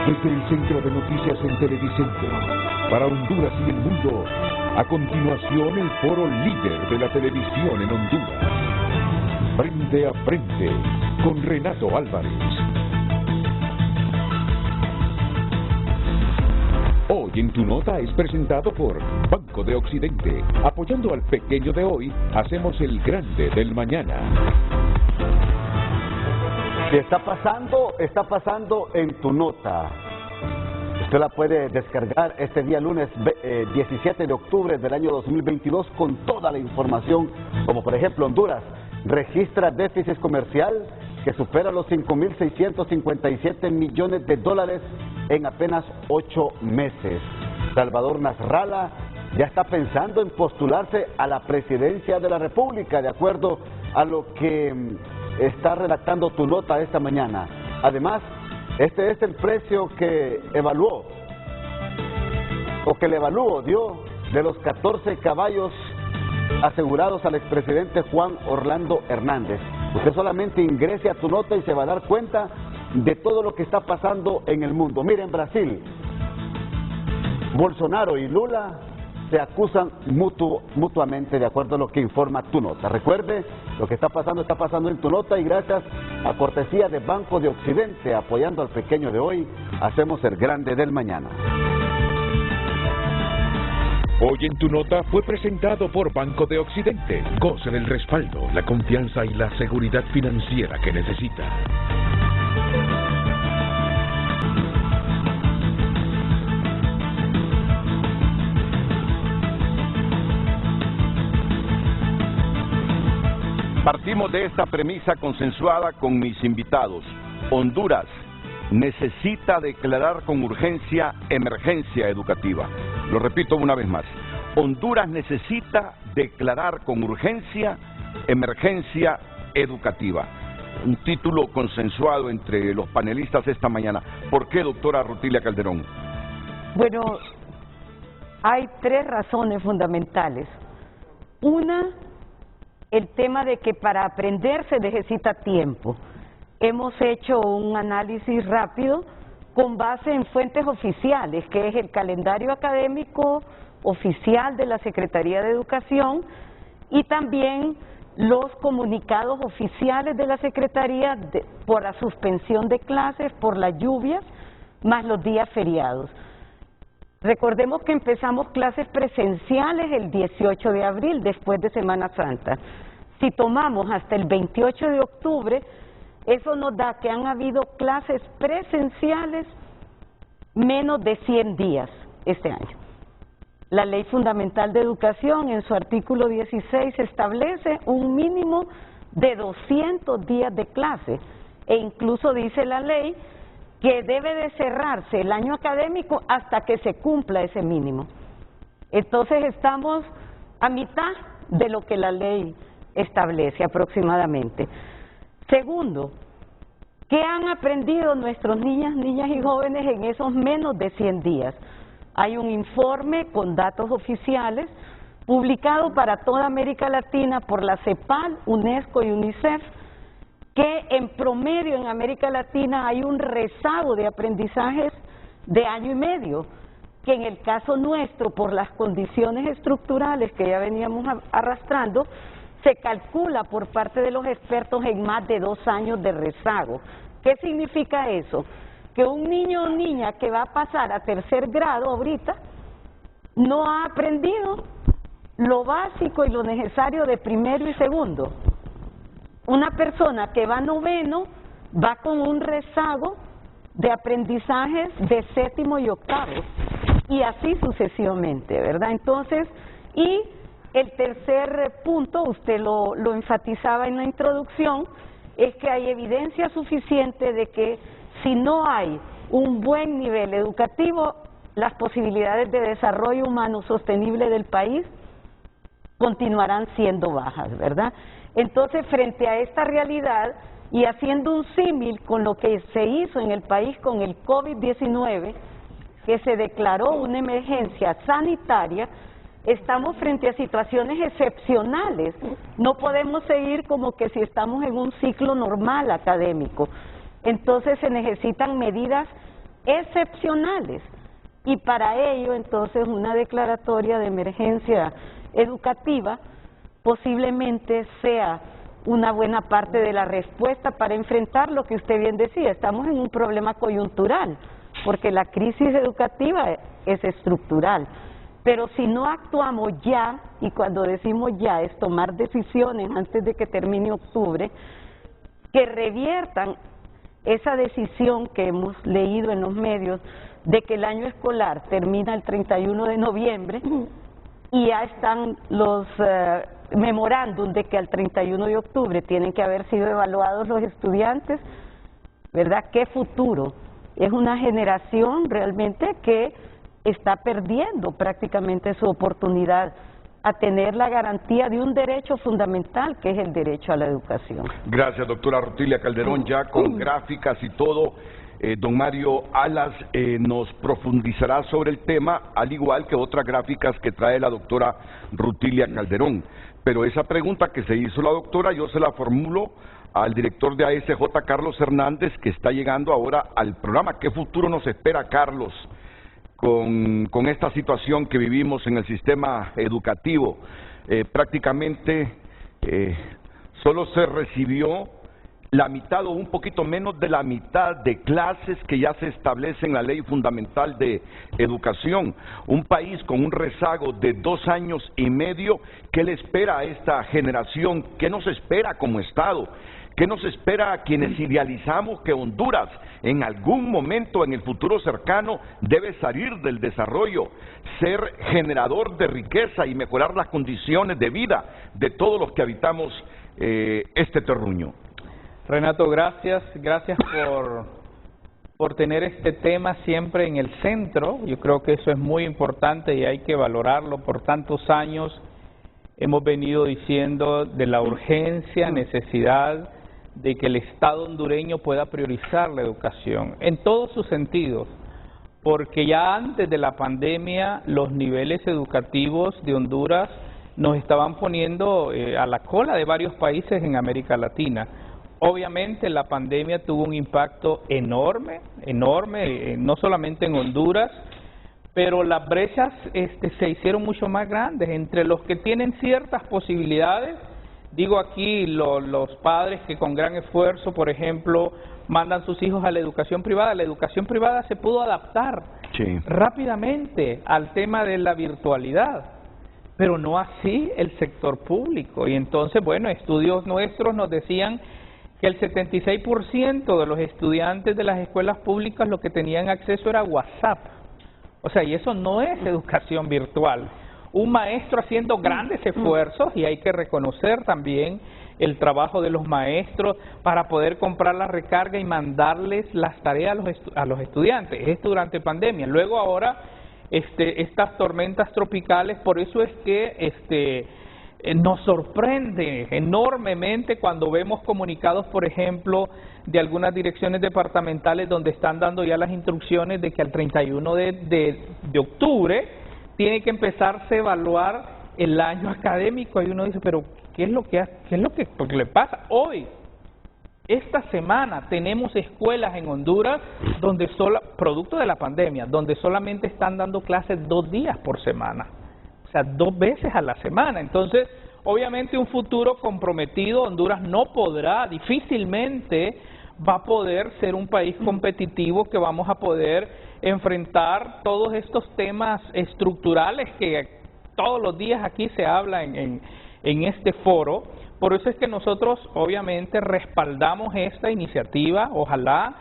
Desde el Centro de Noticias en Televicentro, para Honduras y el mundo, a continuación el foro líder de la televisión en Honduras. Frente a frente, con Renato Álvarez. Hoy en Tu Nota es presentado por Banco de Occidente. Apoyando al pequeño de hoy, hacemos el grande del mañana. ¿Qué está pasando en Tu Nota? Usted la puede descargar este día lunes 17 de octubre del año 2022 con toda la información, como por ejemplo Honduras registra déficit comercial que supera los 5.657 millones de dólares en apenas 8 meses. Salvador Nasralla ya está pensando en postularse a la presidencia de la República, de acuerdo a lo que está redactando Tu Nota esta mañana. Además, este es el precio que evaluó, o que el evalúo dio de los 14 caballos asegurados al expresidente Juan Orlando Hernández. Usted solamente ingrese a Tu Nota y se va a dar cuenta de todo lo que está pasando en el mundo. Mire, en Brasil, Bolsonaro y Lula se acusan mutuamente, de acuerdo a lo que informa Tu Nota. Recuerde, lo que está pasando en Tu Nota, y gracias a cortesía de Banco de Occidente, apoyando al pequeño de hoy, hacemos el grande del mañana. Hoy en Tu Nota fue presentado por Banco de Occidente. Goce del respaldo, la confianza y la seguridad financiera que necesita. Partimos de esta premisa consensuada con mis invitados. Honduras necesita declarar con urgencia emergencia educativa. Lo repito una vez más. Honduras necesita declarar con urgencia emergencia educativa. Un título consensuado entre los panelistas esta mañana. ¿Por qué, doctora Rutilia Calderón? Bueno, hay 3 razones fundamentales. Una, el tema de que para aprender se necesita tiempo. Hemos hecho un análisis rápido con base en fuentes oficiales, que es el calendario académico oficial de la Secretaría de Educación y también los comunicados oficiales de la Secretaría por la suspensión de clases, por las lluvias, más los días feriados. Recordemos que empezamos clases presenciales el 18 de abril, después de Semana Santa. Si tomamos hasta el 28 de octubre, eso nos da que han habido clases presenciales menos de 100 días este año. La Ley Fundamental de Educación, en su artículo 16, establece un mínimo de 200 días de clase, e incluso dice la ley que debe de cerrarse el año académico hasta que se cumpla ese mínimo. Entonces estamos a mitad de lo que la ley establece aproximadamente. Segundo, ¿qué han aprendido nuestros niñas y jóvenes en esos menos de 100 días? Hay un informe con datos oficiales publicado para toda América Latina por la CEPAL, UNESCO y UNICEF, que en promedio en América Latina hay un rezago de aprendizajes de año y medio, que en el caso nuestro, por las condiciones estructurales que ya veníamos arrastrando, se calcula por parte de los expertos en más de 2 años de rezago. ¿Qué significa eso? Que un niño o niña que va a pasar a 3er grado ahorita no ha aprendido lo básico y lo necesario de primero y segundo. Una persona que va a 9º va con un rezago de aprendizajes de 7º y 8º, y así sucesivamente, ¿verdad? Entonces, y el tercer punto, usted lo enfatizaba en la introducción, es que hay evidencia suficiente de que si no hay un buen nivel educativo, las posibilidades de desarrollo humano sostenible del país continuarán siendo bajas, ¿verdad? Entonces, frente a esta realidad y haciendo un símil con lo que se hizo en el país con el COVID-19, que se declaró una emergencia sanitaria, estamos frente a situaciones excepcionales. No podemos seguir como que si estamos en un ciclo normal académico. Entonces se necesitan medidas excepcionales. Y para ello, entonces, una declaratoria de emergencia educativa posiblemente sea una buena parte de la respuesta para enfrentar lo que usted bien decía. Estamos en un problema coyuntural, porque la crisis educativa es estructural. Pero si no actuamos ya, y cuando decimos ya es tomar decisiones antes de que termine octubre, que reviertan esa decisión que hemos leído en los medios de que el año escolar termina el 31 de noviembre y ya están los memorándum de que al 31 de octubre tienen que haber sido evaluados los estudiantes, ¿verdad? ¿Qué futuro? Es una generación realmente que está perdiendo prácticamente su oportunidad a tener la garantía de un derecho fundamental, que es el derecho a la educación. Gracias, doctora Rutilia Calderón. Ya con gráficas y todo, don Mario Alas nos profundizará sobre el tema, al igual que otras gráficas que trae la doctora Rutilia Calderón. Pero esa pregunta que se hizo la doctora, yo se la formulo al director de ASJ, Carlos Hernández, que está llegando ahora al programa. ¿Qué futuro nos espera, Carlos, con esta situación que vivimos en el sistema educativo? Prácticamente solo se recibió la mitad o un poquito menos de la mitad de clases que ya se establece en la Ley Fundamental de Educación. Un país con un rezago de 2 años y medio. ¿Qué le espera a esta generación? ¿Qué nos espera como Estado? ¿Qué nos espera a quienes idealizamos que Honduras en algún momento en el futuro cercano debe salir del desarrollo, ser generador de riqueza y mejorar las condiciones de vida de todos los que habitamos este terruño? Renato, gracias por tener este tema siempre en el centro. Yo creo que eso es muy importante y hay que valorarlo. Por tantos años hemos venido diciendo de la urgencia, necesidad de que el Estado hondureño pueda priorizar la educación en todos sus sentidos, porque ya antes de la pandemia los niveles educativos de Honduras nos estaban poniendo a la cola de varios países en América Latina. Obviamente la pandemia tuvo un impacto enorme, no solamente en Honduras, pero las brechas se hicieron mucho más grandes entre los que tienen ciertas posibilidades. Digo aquí los padres que con gran esfuerzo, por ejemplo, mandan sus hijos a la educación privada. La educación privada se pudo adaptar rápidamente al tema de la virtualidad, pero no así el sector público. Y entonces, bueno, estudios nuestros nos decían que el 76% de los estudiantes de las escuelas públicas lo que tenían acceso era WhatsApp. O sea, y eso no es educación virtual. Un maestro haciendo grandes esfuerzos, y hay que reconocer también el trabajo de los maestros para poder comprar la recarga y mandarles las tareas a los estudiantes. Esto durante pandemia. Luego ahora estas tormentas tropicales, por eso es que nos sorprende enormemente cuando vemos comunicados, por ejemplo, de algunas direcciones departamentales donde están dando ya las instrucciones de que al 31 de octubre tiene que empezarse a evaluar el año académico. Y uno dice, pero ¿qué es lo que le pasa? Hoy, esta semana, tenemos escuelas en Honduras donde producto de la pandemia, donde solamente están dando clases 2 días por semana. O sea, 2 veces a la semana. Entonces, obviamente un futuro comprometido, Honduras no podrá, difícilmente va a poder ser un país competitivo que vamos a poder enfrentar todos estos temas estructurales que todos los días aquí se habla en este foro. Por eso es que nosotros obviamente respaldamos esta iniciativa. Ojalá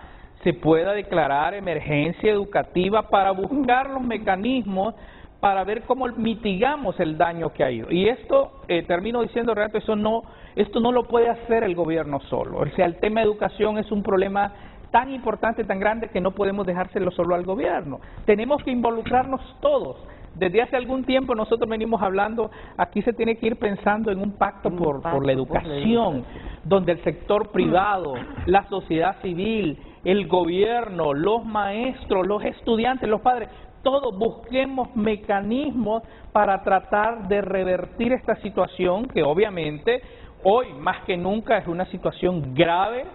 se pueda declarar emergencia educativa para buscar los mecanismos para ver cómo mitigamos el daño que ha ido. Y esto, termino diciendo, Renato, esto no lo puede hacer el gobierno solo. O sea, el tema de educación es un problema tan importante, tan grande, que no podemos dejárselo solo al gobierno. Tenemos que involucrarnos todos. Desde hace algún tiempo nosotros venimos hablando, aquí se tiene que ir pensando en un pacto por la educación, donde el sector privado, la sociedad civil, el gobierno, los maestros, los estudiantes, los padres, todos busquemos mecanismos para tratar de revertir esta situación que obviamente hoy más que nunca es una situación grave,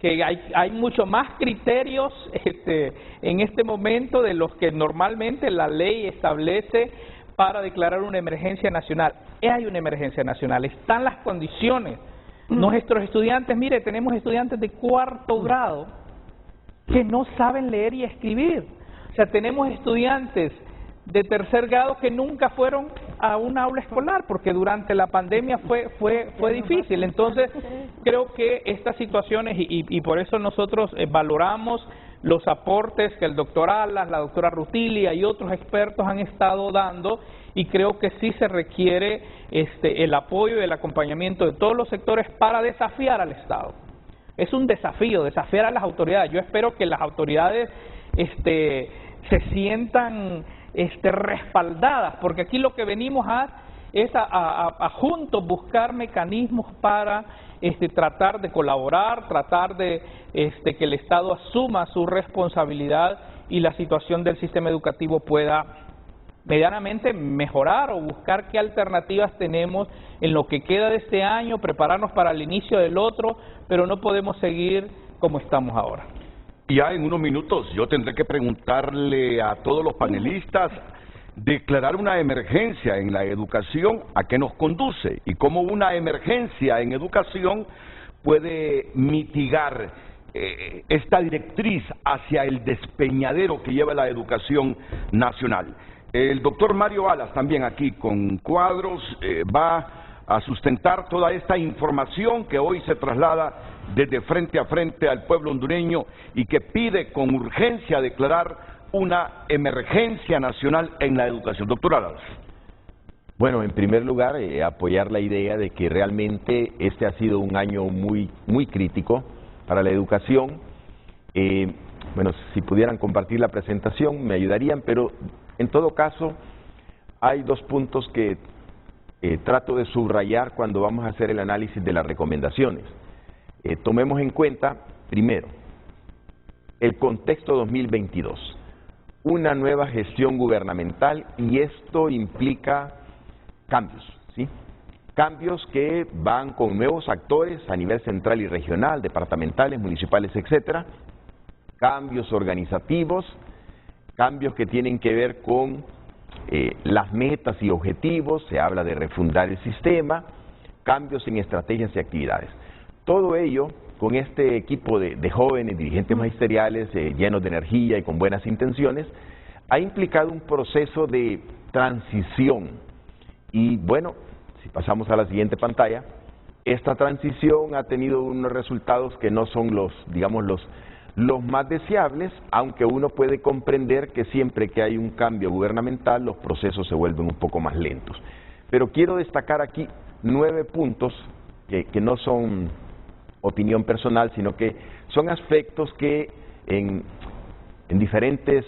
que hay mucho más criterios en este momento de los que normalmente la ley establece para declarar una emergencia nacional. Hay una emergencia nacional, están las condiciones. Nuestros estudiantes, mire, tenemos estudiantes de cuarto grado que no saben leer y escribir. O sea, tenemos estudiantes de tercer grado que nunca fueron a un aula escolar porque durante la pandemia fue difícil. Entonces, creo que estas situaciones, y por eso nosotros valoramos los aportes que el doctor Alas, la doctora Rutilia y otros expertos han estado dando, y creo que sí se requiere el apoyo y el acompañamiento de todos los sectores para desafiar al Estado. Es un desafío, desafiar a las autoridades. Yo espero que las autoridades se sientan respaldadas, porque aquí lo que venimos es a juntos buscar mecanismos para tratar de colaborar, tratar de que el Estado asuma su responsabilidad y la situación del sistema educativo pueda medianamente mejorar o buscar qué alternativas tenemos en lo que queda de este año, prepararnos para el inicio del otro, pero no podemos seguir como estamos ahora. Ya en unos minutos yo tendré que preguntarle a todos los panelistas, declarar una emergencia en la educación, ¿a qué nos conduce? Y cómo una emergencia en educación puede mitigar esta directriz hacia el despeñadero que lleva la educación nacional. El doctor Mario Alas, también aquí con cuadros, va a sustentar toda esta información que hoy se traslada desde frente a frente al pueblo hondureño y que pide con urgencia declarar una emergencia nacional en la educación. Doctor Alas. Bueno, en primer lugar, apoyar la idea de que realmente este ha sido un año muy crítico para la educación. Bueno, si pudieran compartir la presentación me ayudarían, pero en todo caso hay dos puntos que trato de subrayar cuando vamos a hacer el análisis de las recomendaciones. Tomemos en cuenta, primero, el contexto 2022, una nueva gestión gubernamental, y esto implica cambios, ¿sí? Cambios que van con nuevos actores a nivel central y regional, departamentales, municipales, etcétera, cambios organizativos, cambios que tienen que ver con las metas y objetivos, se habla de refundar el sistema, cambios en estrategias y actividades. Todo ello, con este equipo de jóvenes dirigentes magisteriales llenos de energía y con buenas intenciones, ha implicado un proceso de transición. Y bueno, si pasamos a la siguiente pantalla, esta transición ha tenido unos resultados que no son los más deseables, aunque uno puede comprender que siempre que hay un cambio gubernamental los procesos se vuelven un poco más lentos. Pero quiero destacar aquí 9 puntos que no son opinión personal, sino que son aspectos que en diferentes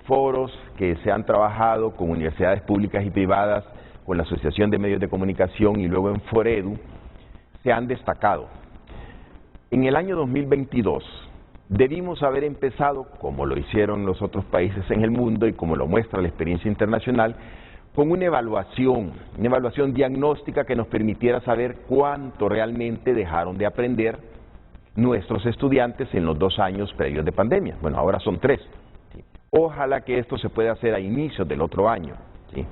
foros que se han trabajado con universidades públicas y privadas, con la Asociación de Medios de Comunicación y luego en Foredu, se han destacado. En el año 2022 debimos haber empezado, como lo hicieron los otros países en el mundo y como lo muestra la experiencia internacional, con una evaluación diagnóstica que nos permitiera saber cuánto realmente dejaron de aprender nuestros estudiantes en los 2 años previos de pandemia. Bueno, ahora son 3. ¿Sí? Ojalá que esto se pueda hacer a inicios del otro año. ¿Sí?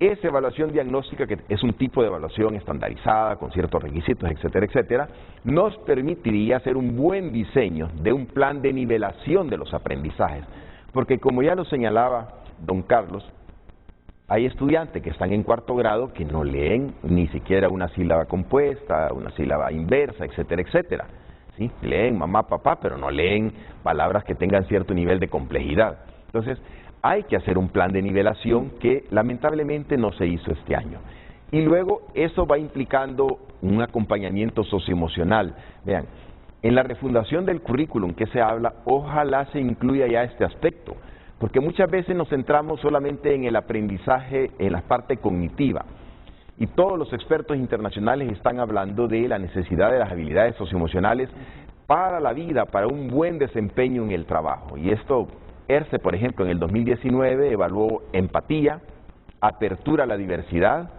Esa evaluación diagnóstica, que es un tipo de evaluación estandarizada, con ciertos requisitos, etcétera, etcétera, nos permitiría hacer un buen diseño de un plan de nivelación de los aprendizajes. Porque como ya lo señalaba don Carlos, hay estudiantes que están en 4º grado que no leen ni siquiera una sílaba compuesta, una sílaba inversa, etcétera, etcétera. ¿Sí? Leen mamá, papá, pero no leen palabras que tengan cierto nivel de complejidad. Entonces, hay que hacer un plan de nivelación que lamentablemente no se hizo este año. Y luego eso va implicando un acompañamiento socioemocional. Vean, en la refundación del currículum que se habla, ojalá se incluya ya este aspecto, porque muchas veces nos centramos solamente en el aprendizaje, en la parte cognitiva. Y todos los expertos internacionales están hablando de la necesidad de las habilidades socioemocionales para la vida, para un buen desempeño en el trabajo. Y esto, ERCE, por ejemplo, en el 2019 evaluó empatía, apertura a la diversidad,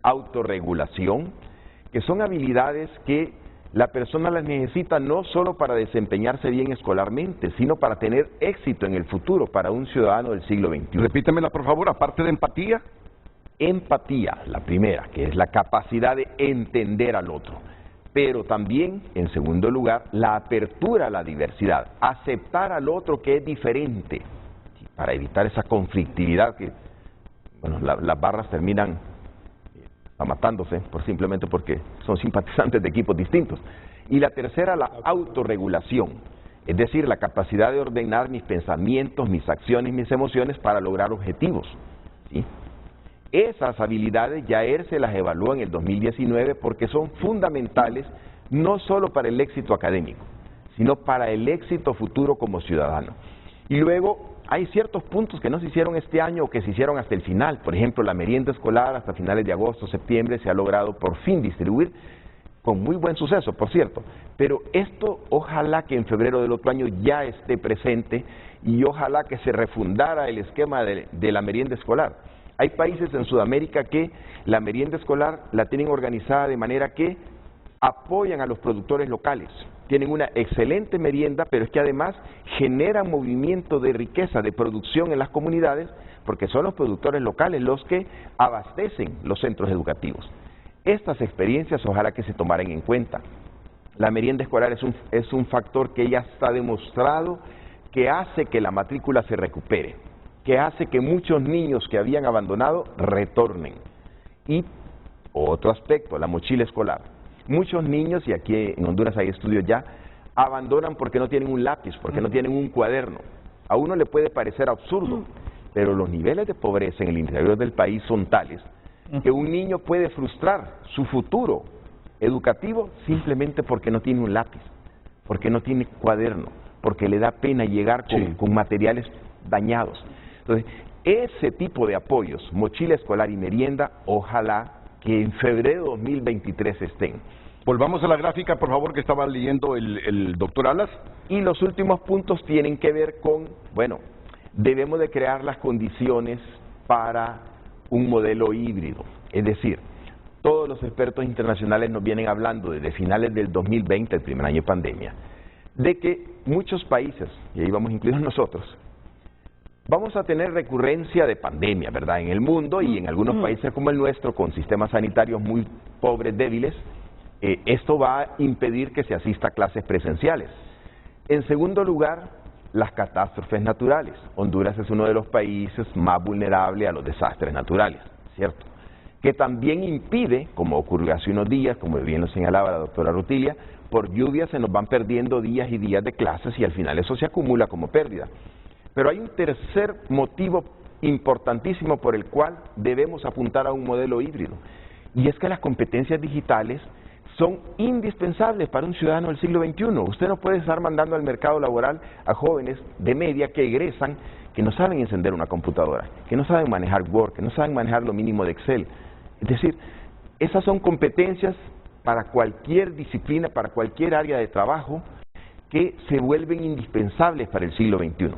autorregulación, que son habilidades que La persona las necesita no solo para desempeñarse bien escolarmente, sino para tener éxito en el futuro para un ciudadano del siglo XXI. Repítemela, por favor, aparte de empatía. Empatía, la primera, que es la capacidad de entender al otro. Pero también, en segundo lugar, la apertura a la diversidad, aceptar al otro que es diferente, para evitar esa conflictividad que, bueno, las barras terminan matándose simplemente porque son simpatizantes de equipos distintos. Y la tercera, la autorregulación, es decir, la capacidad de ordenar mis pensamientos, mis acciones, mis emociones para lograr objetivos, ¿sí? Esas habilidades ya se las evaluó en el 2019 porque son fundamentales no solo para el éxito académico, sino para el éxito futuro como ciudadano. Y luego hay ciertos puntos que no se hicieron este año o que se hicieron hasta el final. Por ejemplo, la merienda escolar hasta finales de agosto, septiembre se ha logrado por fin distribuir con muy buen suceso, por cierto. Pero esto ojalá que en febrero del otro año ya esté presente y ojalá que se refundara el esquema de la merienda escolar. Hay países en Sudamérica que la merienda escolar la tienen organizada de manera que apoyan a los productores locales. Tienen una excelente merienda, pero es que además generan movimiento de riqueza, de producción en las comunidades, porque son los productores locales los que abastecen los centros educativos. Estas experiencias ojalá que se tomaran en cuenta. La merienda escolar es un factor que ya está demostrado que hace que la matrícula se recupere, que hace que muchos niños que habían abandonado retornen. Y otro aspecto, la mochila escolar. Muchos niños, y aquí en Honduras hay estudios ya, abandonan porque no tienen un lápiz, porque no tienen un cuaderno. A uno le puede parecer absurdo, pero los niveles de pobreza en el interior del país son tales que un niño puede frustrar su futuro educativo simplemente porque no tiene un lápiz, porque no tiene cuaderno, porque le da pena llegar con materiales dañados. Entonces, ese tipo de apoyos, mochila escolar y merienda, ojalá que en febrero de 2023 estén. Volvamos a la gráfica, por favor, que estaba leyendo el doctor Alas. Y los últimos puntos tienen que ver con, bueno, debemos de crear las condiciones para un modelo híbrido. Es decir, todos los expertos internacionales nos vienen hablando desde finales del 2020, el primer año de pandemia, de que muchos países, y ahí vamos incluidos nosotros, vamos a tener recurrencia de pandemia, ¿verdad? En el mundo y en algunos países como el nuestro, con sistemas sanitarios muy pobres, débiles, esto va a impedir que se asista a clases presenciales. En segundo lugar, las catástrofes naturales. Honduras es uno de los países más vulnerables a los desastres naturales, ¿cierto? Que también impide, como ocurrió hace unos días, como bien lo señalaba la doctora Rutilia, por lluvias se nos van perdiendo días y días de clases y al final eso se acumula como pérdida. Pero hay un tercer motivo importantísimo por el cual debemos apuntar a un modelo híbrido, y es que las competencias digitales son indispensables para un ciudadano del siglo XXI. Usted no puede estar mandando al mercado laboral a jóvenes de media que egresan, que no saben encender una computadora, que no saben manejar Word, que no saben manejar lo mínimo de Excel. Es decir, esas son competencias para cualquier disciplina, para cualquier área de trabajo, que se vuelven indispensables para el siglo XXI.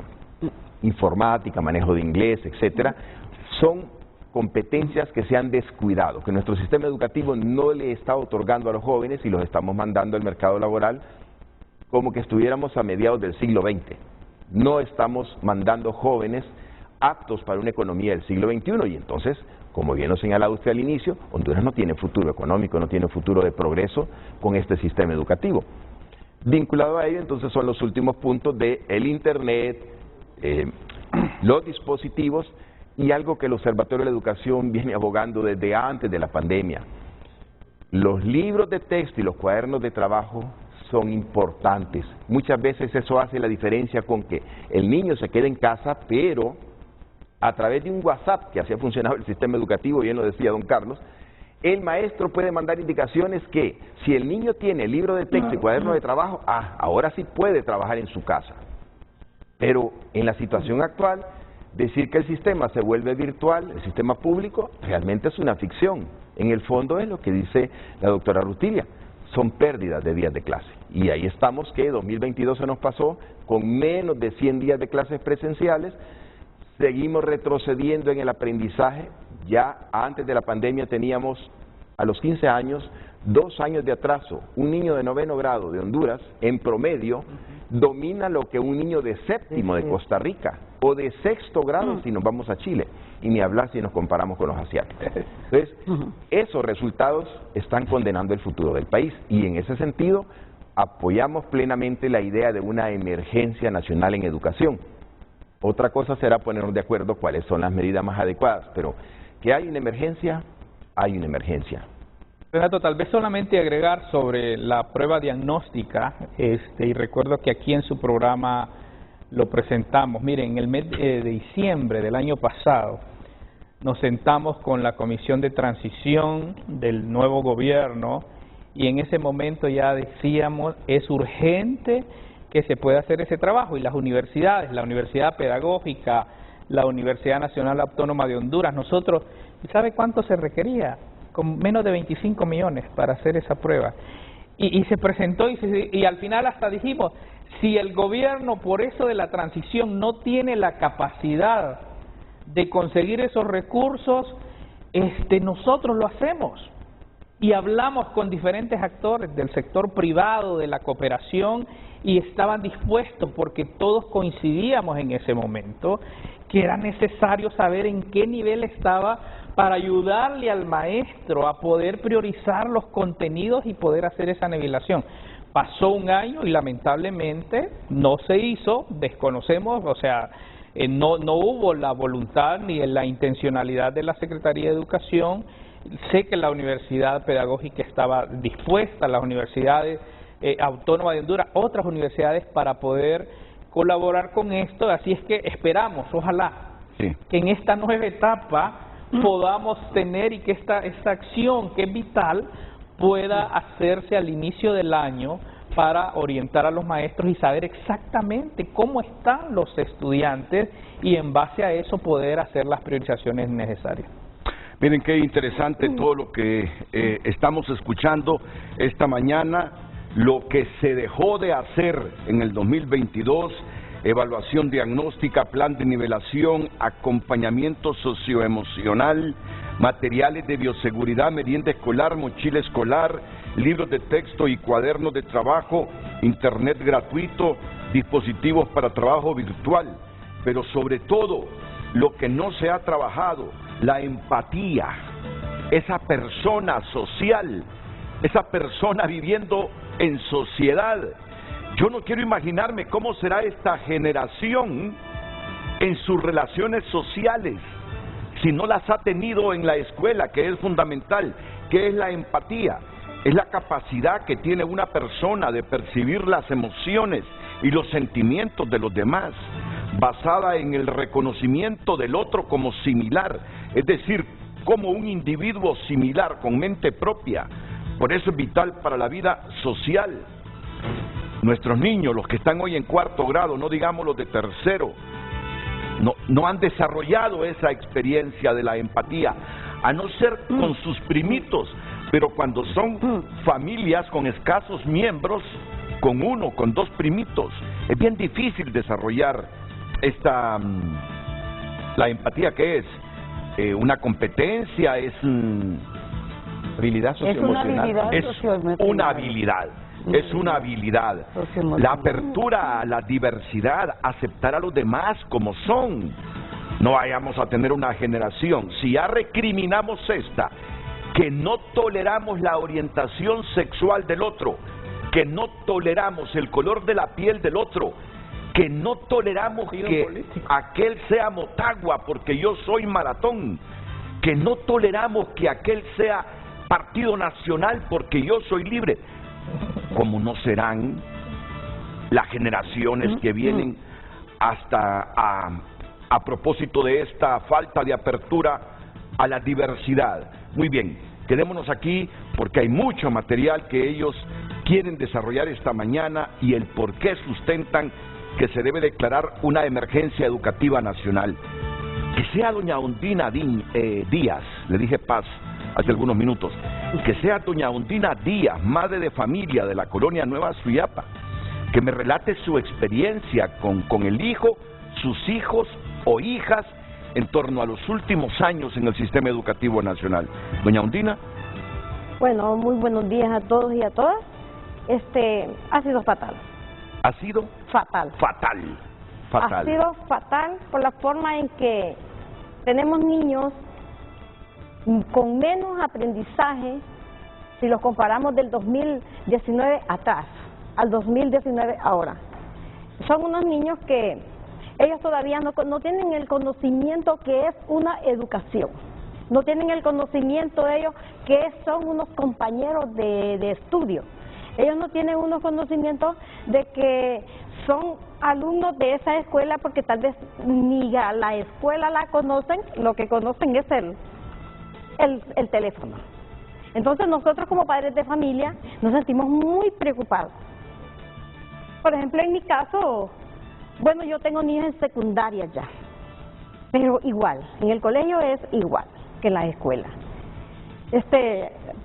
Informática, manejo de inglés, etcétera, son competencias que se han descuidado, que nuestro sistema educativo no le está otorgando a los jóvenes y los estamos mandando al mercado laboral como que estuviéramos a mediados del siglo XX. No estamos mandando jóvenes aptos para una economía del siglo XXI y entonces, como bien lo señalaba usted al inicio, Honduras no tiene futuro económico, no tiene futuro de progreso con este sistema educativo. Vinculado a ello, entonces, son los últimos puntos de el Internet, los dispositivos y algo que el Observatorio de la Educación viene abogando desde antes de la pandemia. Los libros de texto y los cuadernos de trabajo son importantes. Muchas veces eso hace la diferencia con que el niño se quede en casa, pero a través de un WhatsApp, que así ha funcionado el sistema educativo, bien lo decía don Carlos, el maestro puede mandar indicaciones que si el niño tiene libro de texto y cuaderno de trabajo, ahora sí puede trabajar en su casa. Pero en la situación actual, decir que el sistema se vuelve virtual, el sistema público, realmente es una ficción. En el fondo es lo que dice la doctora Rutilia, son pérdidas de días de clase. Y ahí estamos que 2022 se nos pasó con menos de 100 días de clases presenciales, seguimos retrocediendo en el aprendizaje. Ya antes de la pandemia teníamos, a los 15 años, 2 años de atraso. Un niño de 9º grado de Honduras, en promedio, domina lo que un niño de 7º de Costa Rica, o de 6º grado si nos vamos a Chile, y ni hablar si nos comparamos con los asiáticos. Entonces, esos resultados están condenando el futuro del país, y en ese sentido apoyamos plenamente la idea de una emergencia nacional en educación. Otra cosa será ponernos de acuerdo cuáles son las medidas más adecuadas, pero que hay una emergencia, hay una emergencia. Renato, tal vez solamente agregar sobre la prueba diagnóstica, y recuerdo que aquí en su programa lo presentamos. Miren, en el mes de diciembre del año pasado nos sentamos con la Comisión de Transición del nuevo gobierno y en ese momento ya decíamos, es urgente que se pueda hacer ese trabajo, y las universidades, la Universidad Pedagógica, la Universidad Nacional Autónoma de Honduras, nosotros, ¿sabe cuánto se requería? Con menos de 25 millones para hacer esa prueba. Y se presentó y al final hasta dijimos, si el gobierno por eso de la transición no tiene la capacidad de conseguir esos recursos, nosotros lo hacemos. Y hablamos con diferentes actores del sector privado, de la cooperación, y estaban dispuestos, porque todos coincidíamos en ese momento, que era necesario saber en qué nivel estaba para ayudarle al maestro a poder priorizar los contenidos y poder hacer esa nivelación. Pasó un año y lamentablemente no se hizo, desconocemos, o sea, no hubo la voluntad ni la intencionalidad de la Secretaría de Educación. Sé que la Universidad Pedagógica estaba dispuesta, las universidades autónomas de Honduras, otras universidades, para poder colaborar con esto, así es que esperamos, ojalá, que en esta nueva etapa podamos tener y que esta acción que es vital pueda hacerse al inicio del año para orientar a los maestros y saber exactamente cómo están los estudiantes y en base a eso poder hacer las priorizaciones necesarias. Miren qué interesante todo lo que estamos escuchando esta mañana, lo que se dejó de hacer en el 2022, evaluación diagnóstica, plan de nivelación, acompañamiento socioemocional, materiales de bioseguridad, merienda escolar, mochila escolar, libros de texto y cuadernos de trabajo, internet gratuito, dispositivos para trabajo virtual, pero sobre todo lo que no se ha trabajado, la empatía, esa persona social, esa persona viviendo en sociedad. Yo no quiero imaginarme cómo será esta generación en sus relaciones sociales si no las ha tenido en la escuela, que es fundamental. ¿Qué es la empatía? Es la capacidad que tiene una persona de percibir las emociones y los sentimientos de los demás, basada en el reconocimiento del otro como similar, es decir, como un individuo similar con mente propia. Por eso es vital para la vida social. Nuestros niños, los que están hoy en 4º grado, no digamos los de 3º, no han desarrollado esa experiencia de la empatía, a no ser con sus primitos, pero cuando son familias con escasos miembros, con 1, con 2 primitos, es bien difícil desarrollar la empatía, que es una competencia, es habilidad socioemocional. Es una habilidad. Es una habilidad. La apertura a la diversidad, aceptar a los demás como son. No vayamos a tener una generación, si ya recriminamos que no toleramos la orientación sexual del otro, que no toleramos el color de la piel del otro, que no toleramos que aquel sea Motagua porque yo soy Maratón, que no toleramos que aquel sea Partido Nacional porque yo soy Libre. ¿Cómo no serán las generaciones que vienen hasta a propósito de esta falta de apertura a la diversidad? Muy bien, quedémonos aquí porque hay mucho material que ellos quieren desarrollar esta mañana y el por qué sustentan que se debe declarar una emergencia educativa nacional. Que sea doña Ondina Díaz, le dije Paz hace algunos minutos, que sea doña Ondina Díaz, madre de familia de la colonia Nueva Suyapa, que me relate su experiencia con el hijo, sus hijos o hijas en torno a los últimos años en el sistema educativo nacional. Doña Ondina. Bueno, muy buenos días a todos y a todas. Ha sido fatal. ¿Ha sido? Fatal. Fatal. Fatal. Ha sido fatal por la forma en que tenemos niños con menos aprendizaje si los comparamos del 2019 atrás al 2019 ahora. Son unos niños que ellos todavía no tienen el conocimiento que es una educación. No tienen el conocimiento de ellos que son unos compañeros de estudio. Ellos no tienen unos conocimientos de que son alumnos de esa escuela porque tal vez ni a la escuela la conocen, lo que conocen es el teléfono. Entonces nosotros como padres de familia nos sentimos muy preocupados. Por ejemplo, en mi caso, bueno, yo tengo niños en secundaria ya, pero igual, en el colegio es igual que en la escuela.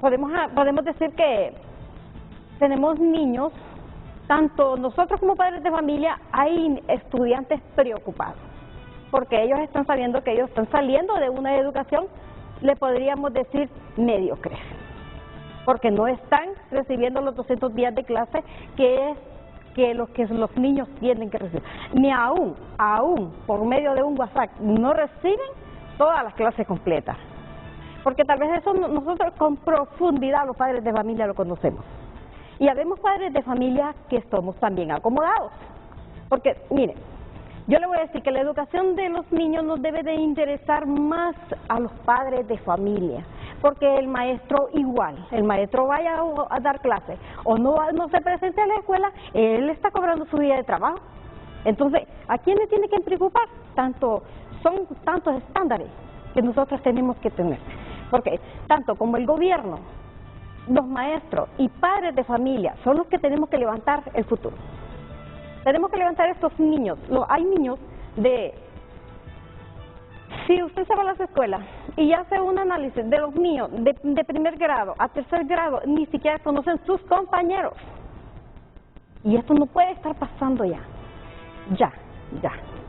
Podemos decir que tenemos niños, tanto nosotros como padres de familia, hay estudiantes preocupados, porque ellos están sabiendo que ellos están saliendo de una educación, le podríamos decir mediocre, porque no están recibiendo los 200 días de clase que los niños tienen que recibir, ni aún por medio de un WhatsApp no reciben todas las clases completas, porque tal vez eso nosotros con profundidad los padres de familia lo conocemos. Y habemos padres de familia que somos también acomodados, porque mire, yo le voy a decir que la educación de los niños nos debe de interesar más a los padres de familia, porque el maestro igual, el maestro vaya a dar clases o no se presente a la escuela, él está cobrando su día de trabajo. Entonces, ¿a quién le tiene que preocupar? Son tantos estándares que nosotros tenemos que tener, porque tanto como el gobierno, los maestros y padres de familia son los que tenemos que levantar el futuro. Tenemos que levantar estos niños. Hay niños si usted se va a las escuelas y hace un análisis de los niños de primer grado a tercer grado, ni siquiera conocen sus compañeros. Y esto no puede estar pasando ya.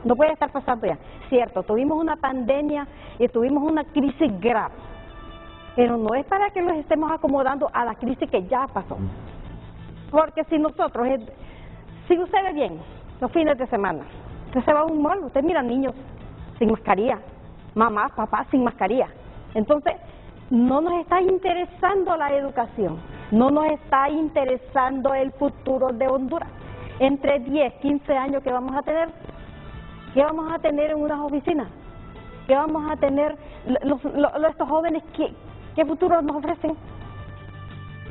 No puede estar pasando ya. Cierto, tuvimos una pandemia y tuvimos una crisis grave, pero no es para que nos estemos acomodando a la crisis que ya pasó. Porque si usted ve bien los fines de semana, usted se va a un mall, usted mira niños sin mascarilla, mamás, papás sin mascarilla. Entonces, no nos está interesando la educación, no nos está interesando el futuro de Honduras. Entre 10, 15 años que vamos a tener, ¿qué vamos a tener en unas oficinas? ¿Qué vamos a tener estos jóvenes? ¿Qué futuro nos ofrecen?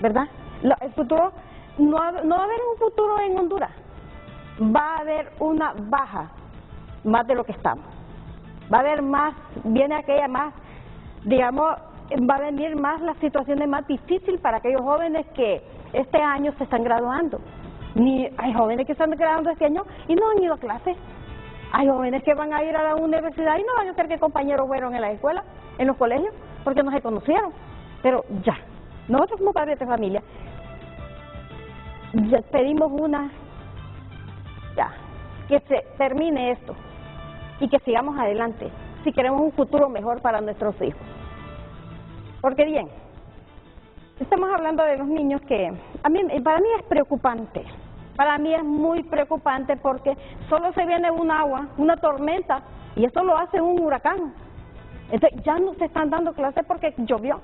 ¿Verdad? El futuro, no va a haber un futuro en Honduras. Va a haber una baja más de lo que estamos. Va a haber más, viene aquella más, digamos, va a venir más las situaciones más difíciles para aquellos jóvenes que este año se están graduando. Hay jóvenes que están graduando este año y no han ido a clase. Hay jóvenes que van a ir a la universidad y no van a ser que compañeros fueron en la escuela, en los colegios, porque no se conocieron. Pero ya, nosotros como padres de familia, ya pedimos que se termine esto y que sigamos adelante si queremos un futuro mejor para nuestros hijos. Porque bien, estamos hablando de los niños que para mí es preocupante. Para mí es muy preocupante porque solo se viene un agua, una tormenta, y eso lo hace un huracán. Entonces ya no se están dando clases porque llovió.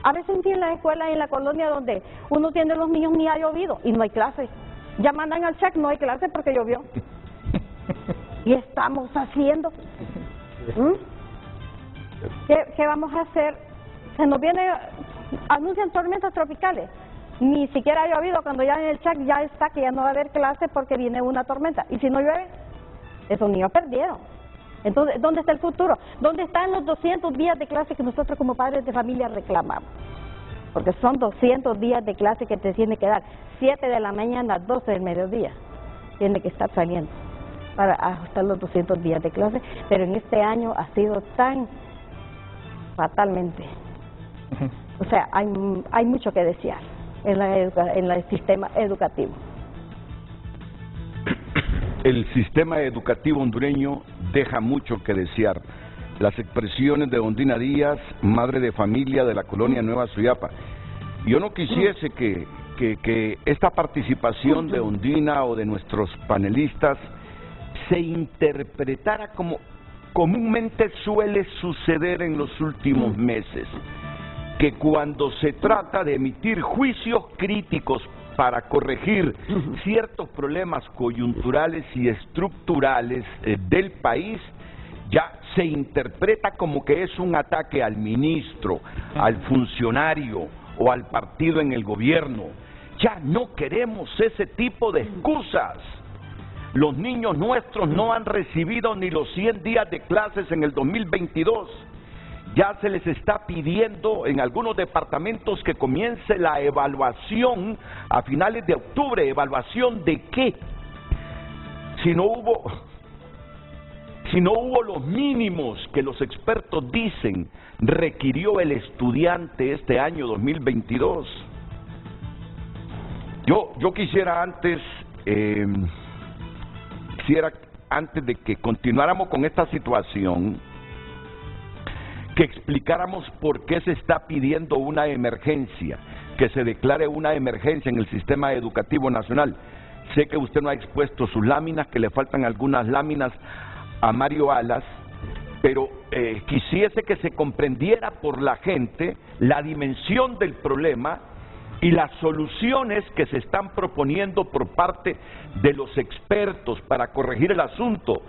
A veces en la escuela, en la colonia donde uno tiene los niños, ni ha llovido y no hay clases. Ya mandan al check, no hay clases porque llovió. ¿Y estamos haciendo? ¿Qué vamos a hacer? Se nos anuncian tormentas tropicales. Ni siquiera ha llovido, cuando ya en el check ya está que ya no va a haber clases porque viene una tormenta. Y si no llueve, esos niños perdieron. Entonces, ¿dónde está el futuro? ¿Dónde están los 200 días de clase que nosotros como padres de familia reclamamos? Porque son 200 días de clase que te tiene que dar. 7 de la mañana, 12 del mediodía. Tiene que estar saliendo para ajustar los 200 días de clase. Pero en este año ha sido tan fatalmente. O sea, hay mucho que desear en el sistema educativo. El sistema educativo hondureño deja mucho que desear. Las expresiones de Ondina Díaz, madre de familia de la colonia Nueva Suyapa. Yo no quisiese que esta participación de Ondina o de nuestros panelistas se interpretara como comúnmente suele suceder en los últimos meses, que cuando se trata de emitir juicios críticos para corregir ciertos problemas coyunturales y estructurales del país, ya se interpreta como que es un ataque al ministro, al funcionario o al partido en el gobierno. Ya no queremos ese tipo de excusas. Los niños nuestros no han recibido ni los 100 días de clases en el 2022. Ya se les está pidiendo en algunos departamentos que comience la evaluación a finales de octubre. ¿Evaluación de qué? Si no hubo los mínimos que los expertos dicen requirió el estudiante este año 2022. Yo quisiera antes de que continuáramos con esta situación, que explicáramos por qué se está pidiendo una emergencia, que se declare una emergencia en el sistema educativo nacional. Sé que usted no ha expuesto sus láminas, que le faltan algunas láminas a Mario Alas, pero quisiese que se comprendiera por la gente la dimensión del problema y las soluciones que se están proponiendo por parte de los expertos para corregir el asunto,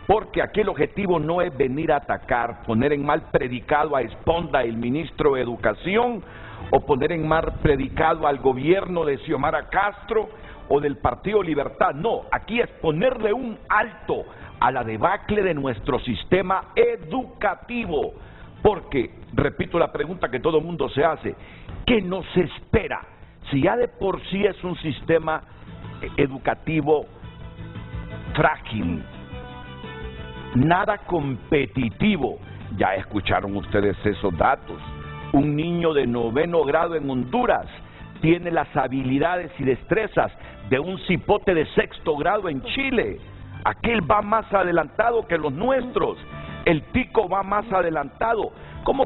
porque aquí el objetivo no es venir a atacar, poner en mal predicado a Esponda, el ministro de Educación, o poner en mal predicado al gobierno de Xiomara Castro o del Partido Libertad. No, aquí es ponerle un alto a la debacle de nuestro sistema educativo, porque, repito la pregunta que todo el mundo se hace, ¿qué nos espera? Si ya de por sí es un sistema educativo frágil, nada competitivo, ya escucharon ustedes esos datos. Un niño de 9º grado en Honduras tiene las habilidades y destrezas de un cipote de 6º grado en Chile. Aquel va más adelantado que los nuestros, el tico va más adelantado. ¿Cómo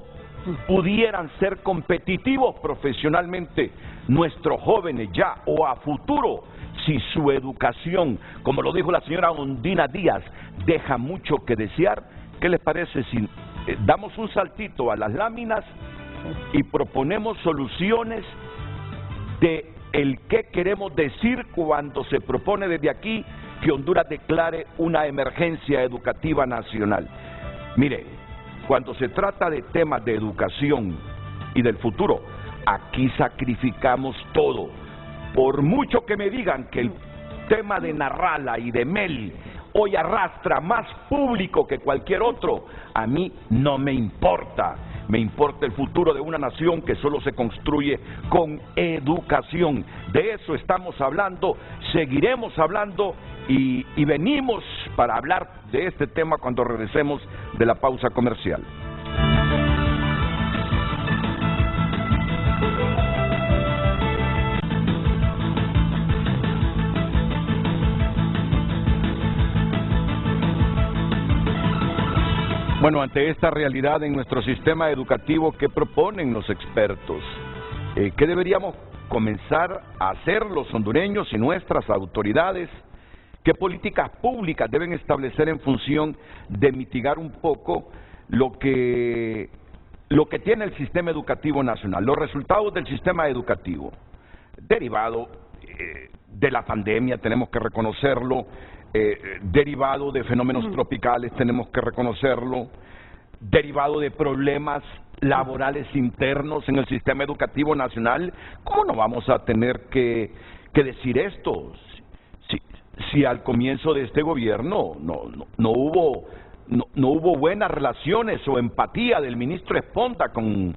pudieran ser competitivos profesionalmente nuestros jóvenes ya o a futuro si su educación, como lo dijo la señora Ondina Díaz, deja mucho que desear? ¿Qué les parece si damos un saltito a las láminas y proponemos soluciones de el qué queremos decir cuando se propone desde aquí que Honduras declare una emergencia educativa nacional? Mire, cuando se trata de temas de educación y del futuro, aquí sacrificamos todo. Por mucho que me digan que el tema de Narrala y de Mel hoy arrastra más público que cualquier otro, a mí no me importa. Me importa el futuro de una nación que solo se construye con educación. De eso estamos hablando, seguiremos hablando y venimos para hablar de este tema cuando regresemos de la pausa comercial. Bueno, ante esta realidad en nuestro sistema educativo, ¿qué proponen los expertos? ¿Qué deberíamos comenzar a hacer los hondureños y nuestras autoridades? ¿Qué políticas públicas deben establecer en función de mitigar un poco lo que tiene el sistema educativo nacional? Los resultados del sistema educativo, derivado de la pandemia, tenemos que reconocerlo, derivado de fenómenos tropicales, tenemos que reconocerlo, derivado de problemas laborales internos en el sistema educativo nacional. ¿Cómo no vamos a tener que decir esto? Si al comienzo de este gobierno no hubo buenas relaciones o empatía del ministro Esponda con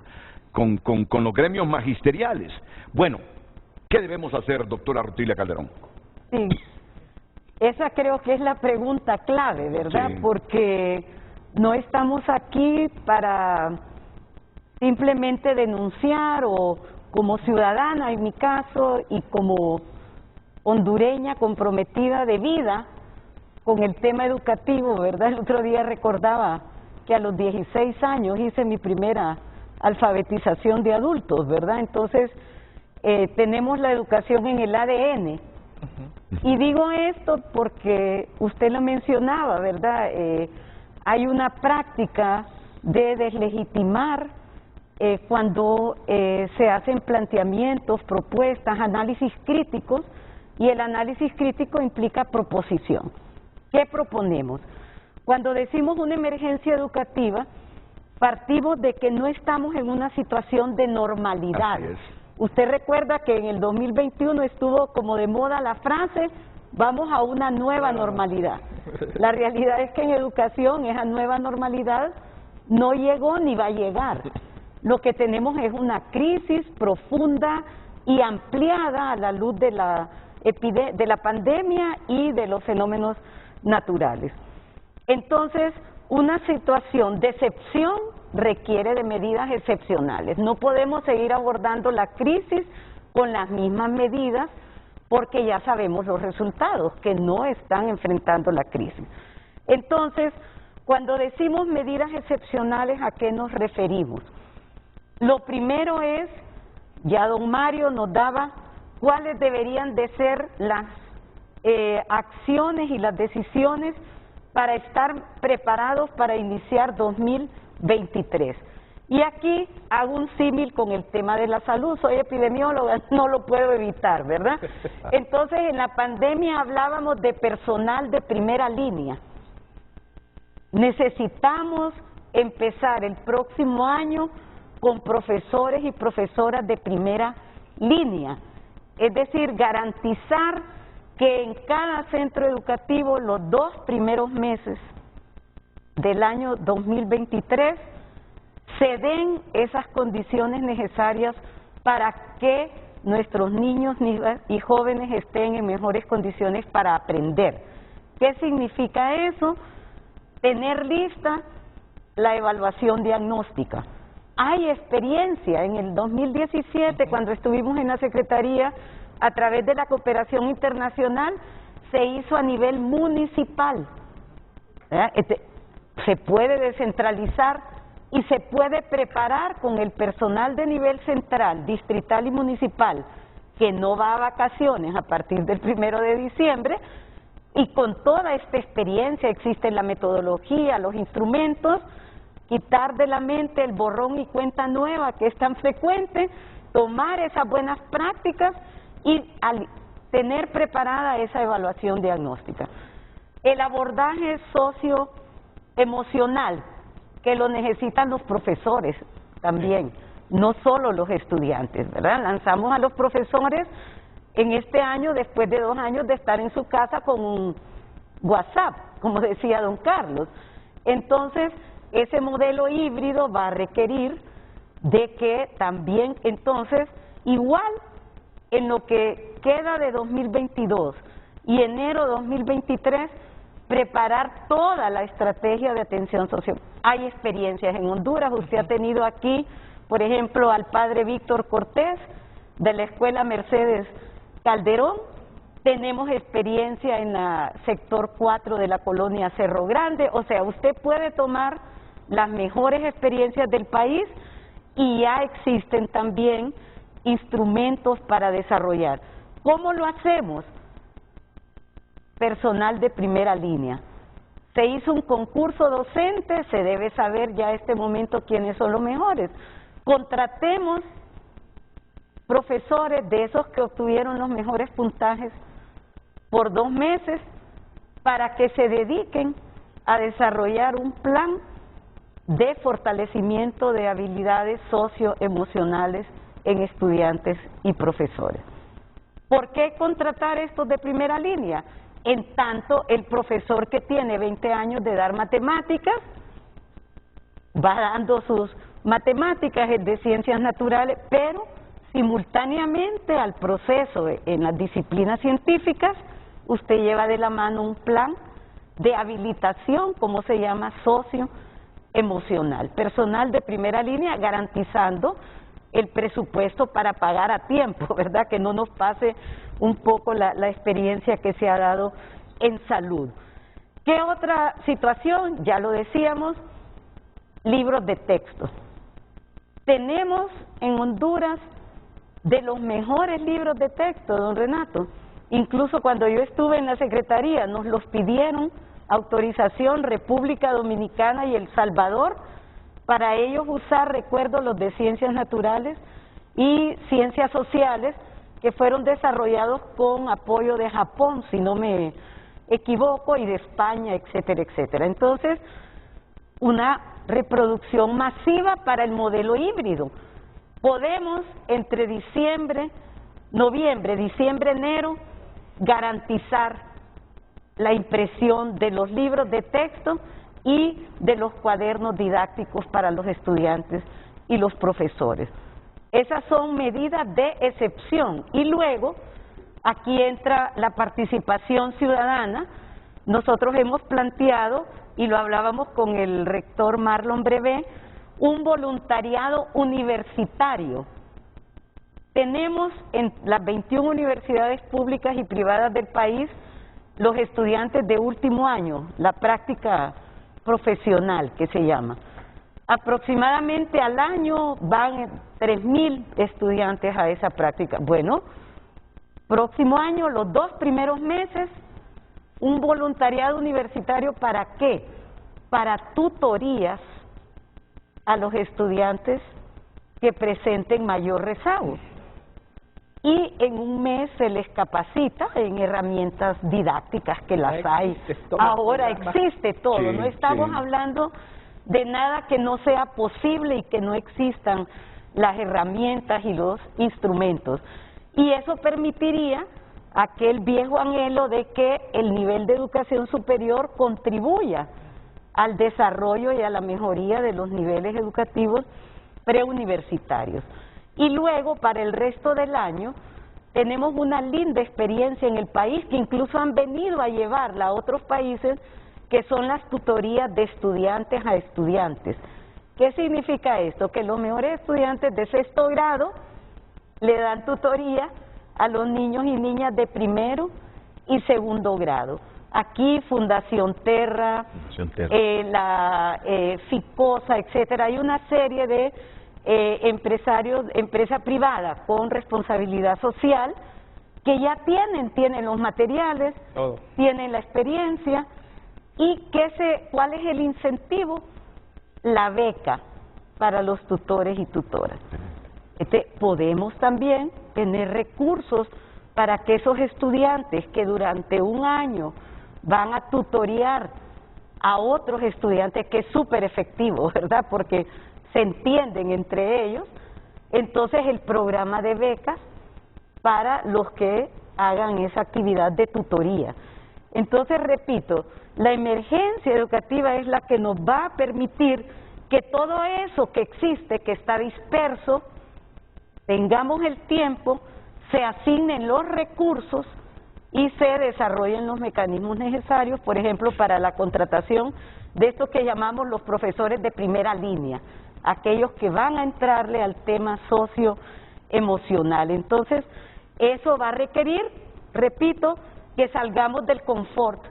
los gremios magisteriales. Bueno, ¿qué debemos hacer, doctora Rutilio Calderón? Sí. Esa creo que es la pregunta clave, ¿verdad? Sí. Porque no estamos aquí para simplemente denunciar o como ciudadana, en mi caso, y como hondureña comprometida de vida con el tema educativo, ¿verdad? El otro día recordaba que a los 16 años hice mi primera alfabetización de adultos, ¿verdad? Entonces, tenemos la educación en el ADN. Y digo esto porque usted lo mencionaba, ¿verdad? Hay una práctica de deslegitimar cuando se hacen planteamientos, propuestas, análisis críticos, y el análisis crítico implica proposición. ¿Qué proponemos? Cuando decimos una emergencia educativa, partimos de que no estamos en una situación de normalidad. Así es. Usted recuerda que en el 2021 estuvo como de moda la frase, vamos a una nueva normalidad. La realidad es que en educación esa nueva normalidad no llegó ni va a llegar. Lo que tenemos es una crisis profunda y ampliada a la luz de la pandemia y de los fenómenos naturales. Entonces, una situación de excepción requiere de medidas excepcionales. No podemos seguir abordando la crisis con las mismas medidas porque ya sabemos los resultados, que no están enfrentando la crisis. Entonces, cuando decimos medidas excepcionales, ¿a qué nos referimos? Lo primero es, ya don Mario nos daba cuáles deberían de ser las acciones y las decisiones para estar preparados para iniciar 2023. Y aquí hago un símil con el tema de la salud. Soy epidemióloga, no lo puedo evitar, ¿verdad? Entonces, en la pandemia hablábamos de personal de primera línea. Necesitamos empezar el próximo año con profesores y profesoras de primera línea. Es decir, garantizar que en cada centro educativo los 2 primeros meses del año 2023 se den esas condiciones necesarias para que nuestros niños y jóvenes estén en mejores condiciones para aprender. ¿Qué significa eso? Tener lista la evaluación diagnóstica. Hay experiencia en el 2017, cuando estuvimos en la Secretaría, a través de la cooperación internacional, se hizo a nivel municipal. Se puede descentralizar y se puede preparar con el personal de nivel central, distrital y municipal, que no va a vacaciones a partir del 1 de diciembre, y con toda esta experiencia existe la metodología, los instrumentos, quitar de la mente el borrón y cuenta nueva que es tan frecuente, tomar esas buenas prácticas y tener preparada esa evaluación diagnóstica. El abordaje socioemocional, que lo necesitan los profesores también, no solo los estudiantes, ¿verdad? Lanzamos a los profesores en este año, después de 2 años de estar en su casa con un WhatsApp, como decía don Carlos. Entonces, ese modelo híbrido va a requerir de que también, entonces, igual en lo que queda de 2022 y enero 2023, preparar toda la estrategia de atención social. Hay experiencias en Honduras, usted ha tenido aquí, por ejemplo, al padre Víctor Cortés, de la Escuela Mercedes Calderón, tenemos experiencia en el sector 4 de la colonia Cerro Grande, o sea, usted puede tomar las mejores experiencias del país y ya existen también instrumentos para desarrollar. ¿Cómo lo hacemos? Personal de primera línea. Se hizo un concurso docente, se debe saber ya a este momento quiénes son los mejores. Contratemos profesores de esos que obtuvieron los mejores puntajes por 2 meses para que se dediquen a desarrollar un plan de fortalecimiento de habilidades socioemocionales en estudiantes y profesores. ¿Por qué contratar estos de primera línea? En tanto, el profesor que tiene 20 años de dar matemáticas, va dando sus matemáticas, es de ciencias naturales, pero simultáneamente al proceso en las disciplinas científicas, usted lleva de la mano un plan de habilitación, como se llama, socioemocional. Personal de primera línea garantizando el presupuesto para pagar a tiempo, ¿verdad? Que no nos pase un poco la experiencia que se ha dado en salud. ¿Qué otra situación? Ya lo decíamos, libros de texto. Tenemos en Honduras de los mejores libros de texto, don Renato. Incluso cuando yo estuve en la Secretaría, nos los pidieron autorización República Dominicana y El Salvador para ellos usar, recuerdo, los de Ciencias Naturales y Ciencias Sociales, que fueron desarrollados con apoyo de Japón, si no me equivoco, y de España, etcétera, etcétera. Entonces, una reproducción masiva para el modelo híbrido. Podemos entre noviembre, diciembre, enero, garantizar la impresión de los libros de texto y de los cuadernos didácticos para los estudiantes y los profesores. Esas son medidas de excepción. Y luego, aquí entra la participación ciudadana. Nosotros hemos planteado, y lo hablábamos con el rector Marlon Brevé, un voluntariado universitario. Tenemos en las 21 universidades públicas y privadas del país los estudiantes de último año, la práctica profesional que se llama. Aproximadamente al año van 3.000 estudiantes a esa práctica. Bueno, próximo año, los 2 primeros meses, un voluntariado universitario, ¿para qué? Para tutorías a los estudiantes que presenten mayor rezago. Y en un mes se les capacita en herramientas didácticas, que las hay. Ahora existe todo, Sí, no estamos sí. hablando de nada que no sea posible y que no existan las herramientas y los instrumentos. Y eso permitiría aquel viejo anhelo de que el nivel de educación superior contribuya al desarrollo y a la mejoría de los niveles educativos preuniversitarios. Y luego, para el resto del año, tenemos una linda experiencia en el país que incluso han venido a llevarla a otros países, que son las tutorías de estudiantes a estudiantes. ¿Qué significa esto? Que los mejores estudiantes de 6º grado le dan tutoría a los niños y niñas de 1º y 2º grado. Aquí Fundación Terra, la FICOSA, etcétera, hay una serie de empresarios, empresa privada con responsabilidad social, que ya tienen los materiales, tienen la experiencia. ¿Y cuál es el incentivo? La beca para los tutores y tutoras. Podemos también tener recursos para que esos estudiantes que durante un año van a tutorear a otros estudiantes, que es súper efectivo, ¿verdad? Porque se entienden entre ellos. Entonces, el programa de becas para los que hagan esa actividad de tutoría. Entonces, repito, la emergencia educativa es la que nos va a permitir que todo eso que existe, que está disperso, tengamos el tiempo, se asignen los recursos y se desarrollen los mecanismos necesarios, por ejemplo, para la contratación de estos que llamamos los profesores de primera línea, aquellos que van a entrarle al tema socioemocional. Entonces, eso va a requerir, repito, que salgamos del confort.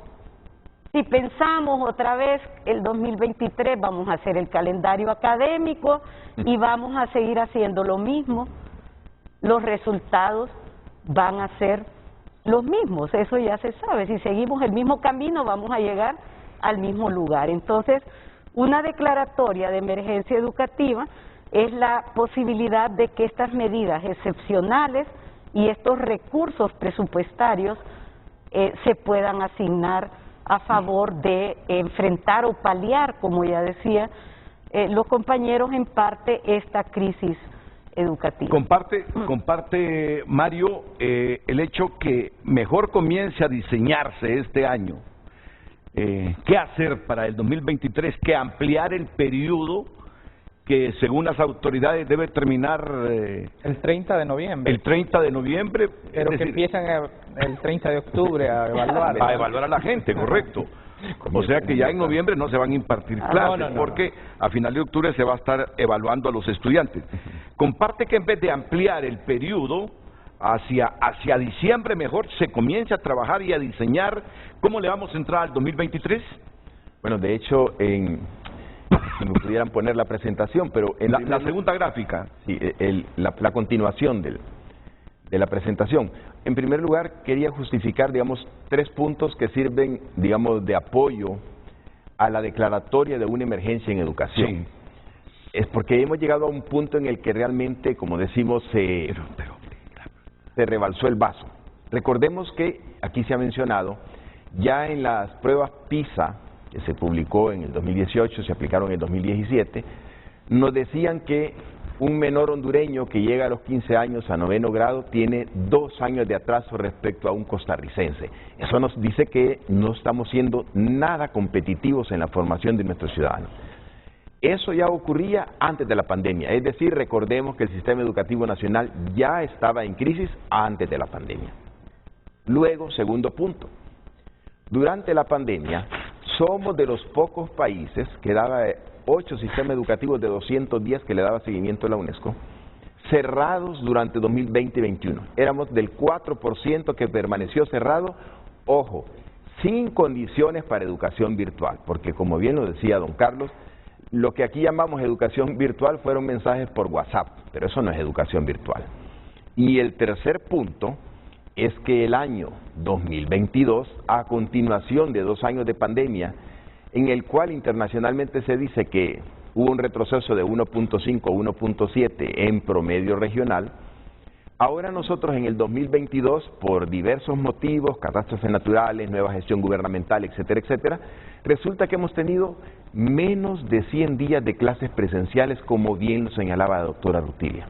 Si pensamos otra vez el 2023 vamos a hacer el calendario académico y vamos a seguir haciendo lo mismo, los resultados van a ser los mismos, eso ya se sabe. Si seguimos el mismo camino vamos a llegar al mismo lugar. Entonces, una declaratoria de emergencia educativa es la posibilidad de que estas medidas excepcionales y estos recursos presupuestarios se puedan asignar a favor de enfrentar o paliar, como ya decía los compañeros, en parte esta crisis educativa. Comparte Mario, el hecho que mejor comience a diseñarse este año. ¿Qué hacer para el 2023? Que ampliar el periodo que, según las autoridades, debe terminar el 30 de noviembre. El 30 de noviembre. Pero que empiezan el 30 de octubre a evaluar. A evaluar a la gente, correcto. O sea que ya en noviembre no se van a impartir clases, porque a final de octubre se va a estar evaluando a los estudiantes. Comparte que en vez de ampliar el periodo hacia diciembre, mejor se comience a trabajar y a diseñar cómo le vamos a entrar al 2023. Bueno, de hecho, si me pudieran poner la presentación, pero en la segunda gráfica. Sí, la continuación la presentación. En primer lugar, quería justificar, digamos, 3 puntos que sirven, digamos, de apoyo a la declaratoria de una emergencia en educación. Sí. Es porque hemos llegado a un punto en el que realmente, como decimos, se rebalsó el vaso. Recordemos que, aquí se ha mencionado, ya en las pruebas PISA, que se publicó en el 2018, se aplicaron en el 2017, nos decían que un menor hondureño que llega a los 15 años a 9º grado tiene 2 años de atraso respecto a un costarricense. Eso nos dice que no estamos siendo nada competitivos en la formación de nuestros ciudadanos. Eso ya ocurría antes de la pandemia, es decir, recordemos que el sistema educativo nacional ya estaba en crisis antes de la pandemia. Luego, segundo punto, durante la pandemia somos de los pocos países que daba 8 sistemas educativos de 210 que le daba seguimiento a la UNESCO, cerrados durante 2020 y 2021. Éramos del 4% que permaneció cerrado, ojo, sin condiciones para educación virtual, porque como bien lo decía don Carlos, lo que aquí llamamos educación virtual fueron mensajes por WhatsApp, pero eso no es educación virtual. Y el tercer punto es que el año 2022, a continuación de 2 años de pandemia, en el cual internacionalmente se dice que hubo un retroceso de 1.5 a 1.7 en promedio regional, ahora nosotros en el 2022, por diversos motivos, catástrofes naturales, nueva gestión gubernamental, etcétera, etcétera, resulta que hemos tenido menos de 100 días de clases presenciales, como bien lo señalaba la doctora Rutilia.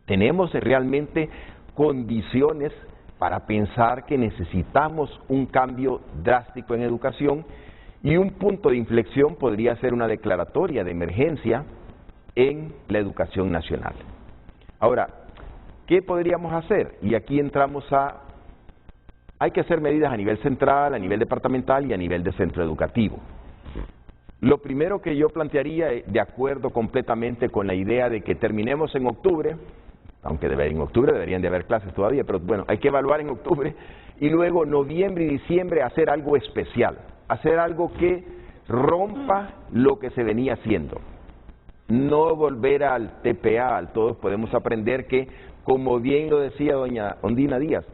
Tenemos realmente condiciones para pensar que necesitamos un cambio drástico en educación, y un punto de inflexión podría ser una declaratoria de emergencia en la educación nacional. Ahora, ¿qué podríamos hacer? Y aquí entramos hay que hacer medidas a nivel central, a nivel departamental y a nivel de centro educativo. Lo primero que yo plantearía, de acuerdo completamente con la idea de que terminemos en octubre, aunque en octubre deberían de haber clases todavía, pero bueno, hay que evaluar en octubre, y luego noviembre y diciembre hacer algo especial, hacer algo que rompa lo que se venía haciendo. No volver al TPA, al Todos Podemos Aprender, que, como bien lo decía doña Ondina Díaz,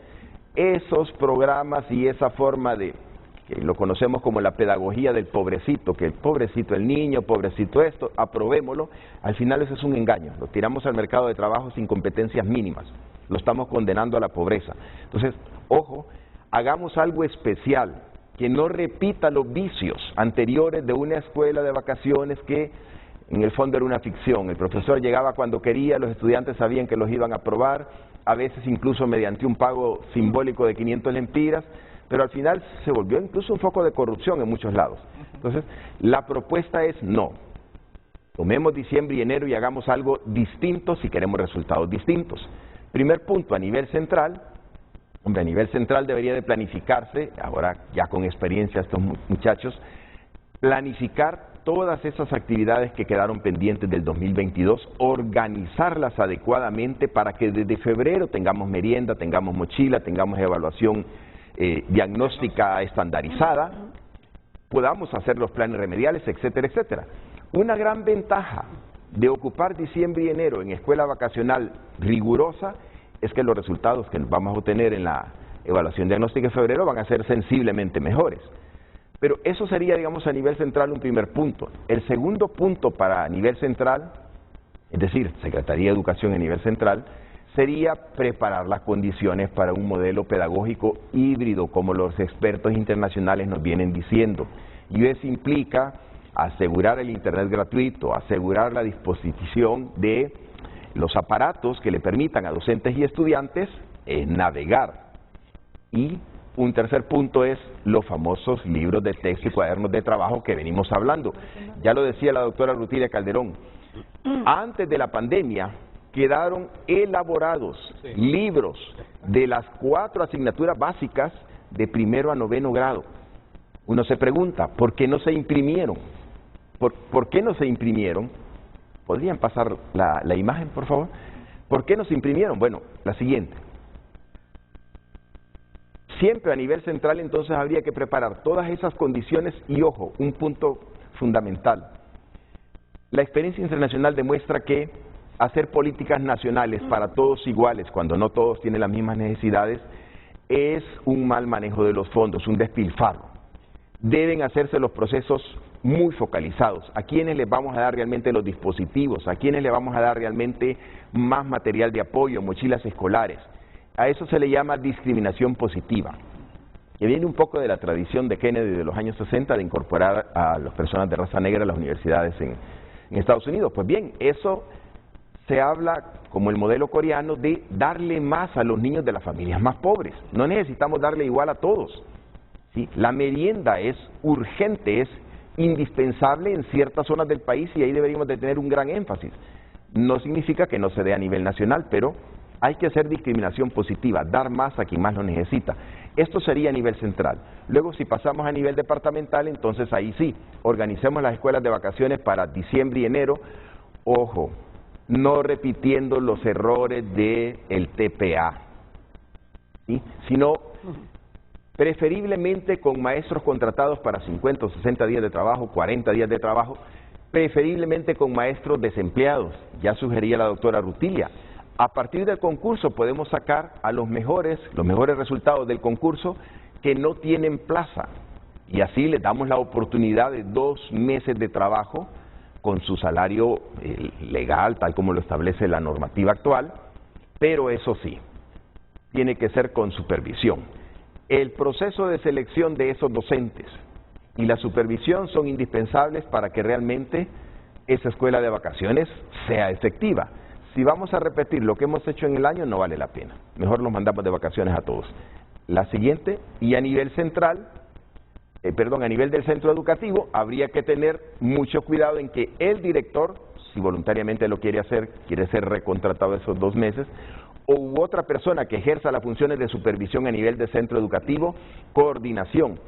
esos programas y esa forma de, que lo conocemos como la pedagogía del pobrecito, que el pobrecito el niño, pobrecito esto, aprobémoslo, al final eso es un engaño, lo tiramos al mercado de trabajo sin competencias mínimas, lo estamos condenando a la pobreza. Entonces, ojo, hagamos algo especial, que no repita los vicios anteriores de una escuela de vacaciones que en el fondo era una ficción. El profesor llegaba cuando quería, los estudiantes sabían que los iban a aprobar, a veces incluso mediante un pago simbólico de 500 lempiras, pero al final se volvió incluso un foco de corrupción en muchos lados. Entonces, la propuesta es no. Tomemos diciembre y enero y hagamos algo distinto si queremos resultados distintos. Primer punto, a nivel central. Hombre, a nivel central debería de planificarse, ahora ya con experiencia estos muchachos, planificar todas esas actividades que quedaron pendientes del 2022, organizarlas adecuadamente para que desde febrero tengamos merienda, tengamos mochila, tengamos evaluación diagnóstica estandarizada, podamos hacer los planes remediales, etcétera, etcétera. Una gran ventaja de ocupar diciembre y enero en escuela vacacional rigurosa es que los resultados que vamos a obtener en la evaluación diagnóstica de febrero van a ser sensiblemente mejores. Pero eso sería, digamos, a nivel central un primer punto. El segundo punto para a nivel central, es decir, Secretaría de Educación a nivel central, sería preparar las condiciones para un modelo pedagógico híbrido, como los expertos internacionales nos vienen diciendo. Y eso implica asegurar el Internet gratuito, asegurar la disposición de los aparatos que le permitan a docentes y estudiantes navegar. Y un tercer punto es los famosos libros de texto y cuadernos de trabajo que venimos hablando. Ya lo decía la doctora Rutilia Calderón, antes de la pandemia quedaron elaborados libros de las 4 asignaturas básicas de 1º a 9º grado. Uno se pregunta, ¿por qué no se imprimieron? ¿Por qué no se imprimieron? ¿Podrían pasar la imagen, por favor? ¿Por qué no se imprimieron? Bueno, la siguiente. Siempre a nivel central entonces habría que preparar todas esas condiciones y, ojo, un punto fundamental. La experiencia internacional demuestra que hacer políticas nacionales para todos iguales, cuando no todos tienen las mismas necesidades, es un mal manejo de los fondos, un despilfarro. Deben hacerse los procesos muy focalizados. ¿A quiénes les vamos a dar realmente los dispositivos? ¿A quiénes le vamos a dar realmente más material de apoyo, mochilas escolares? A eso se le llama discriminación positiva, que viene un poco de la tradición de Kennedy de los años 60 de incorporar a las personas de raza negra a las universidades en Estados Unidos. Pues bien, eso se habla, como el modelo coreano, de darle más a los niños de las familias más pobres. No necesitamos darle igual a todos, ¿sí? La merienda es urgente, es indispensable en ciertas zonas del país y ahí deberíamos de tener un gran énfasis. No significa que no se dé a nivel nacional, pero hay que hacer discriminación positiva, dar más a quien más lo necesita. Esto sería a nivel central. Luego, si pasamos a nivel departamental, entonces ahí sí, organicemos las escuelas de vacaciones para diciembre y enero. Ojo, no repitiendo los errores del TPA, ¿sí? Sino preferiblemente con maestros contratados para 50 o 60 días de trabajo, 40 días de trabajo, preferiblemente con maestros desempleados, ya sugería la doctora Rutilia. A partir del concurso podemos sacar a los mejores resultados del concurso que no tienen plaza, y así les damos la oportunidad de 2 meses de trabajo con su salario legal, tal como lo establece la normativa actual, pero eso sí, tiene que ser con supervisión. El proceso de selección de esos docentes y la supervisión son indispensables para que realmente esa escuela de vacaciones sea efectiva. Si vamos a repetir lo que hemos hecho en el año, no vale la pena. Mejor los mandamos de vacaciones a todos. La siguiente, y a nivel central, a nivel del centro educativo, habría que tener mucho cuidado en que el director, si voluntariamente lo quiere hacer, quiere ser recontratado esos 2 meses, u otra persona que ejerza las funciones de supervisión a nivel de centro educativo, coordinación.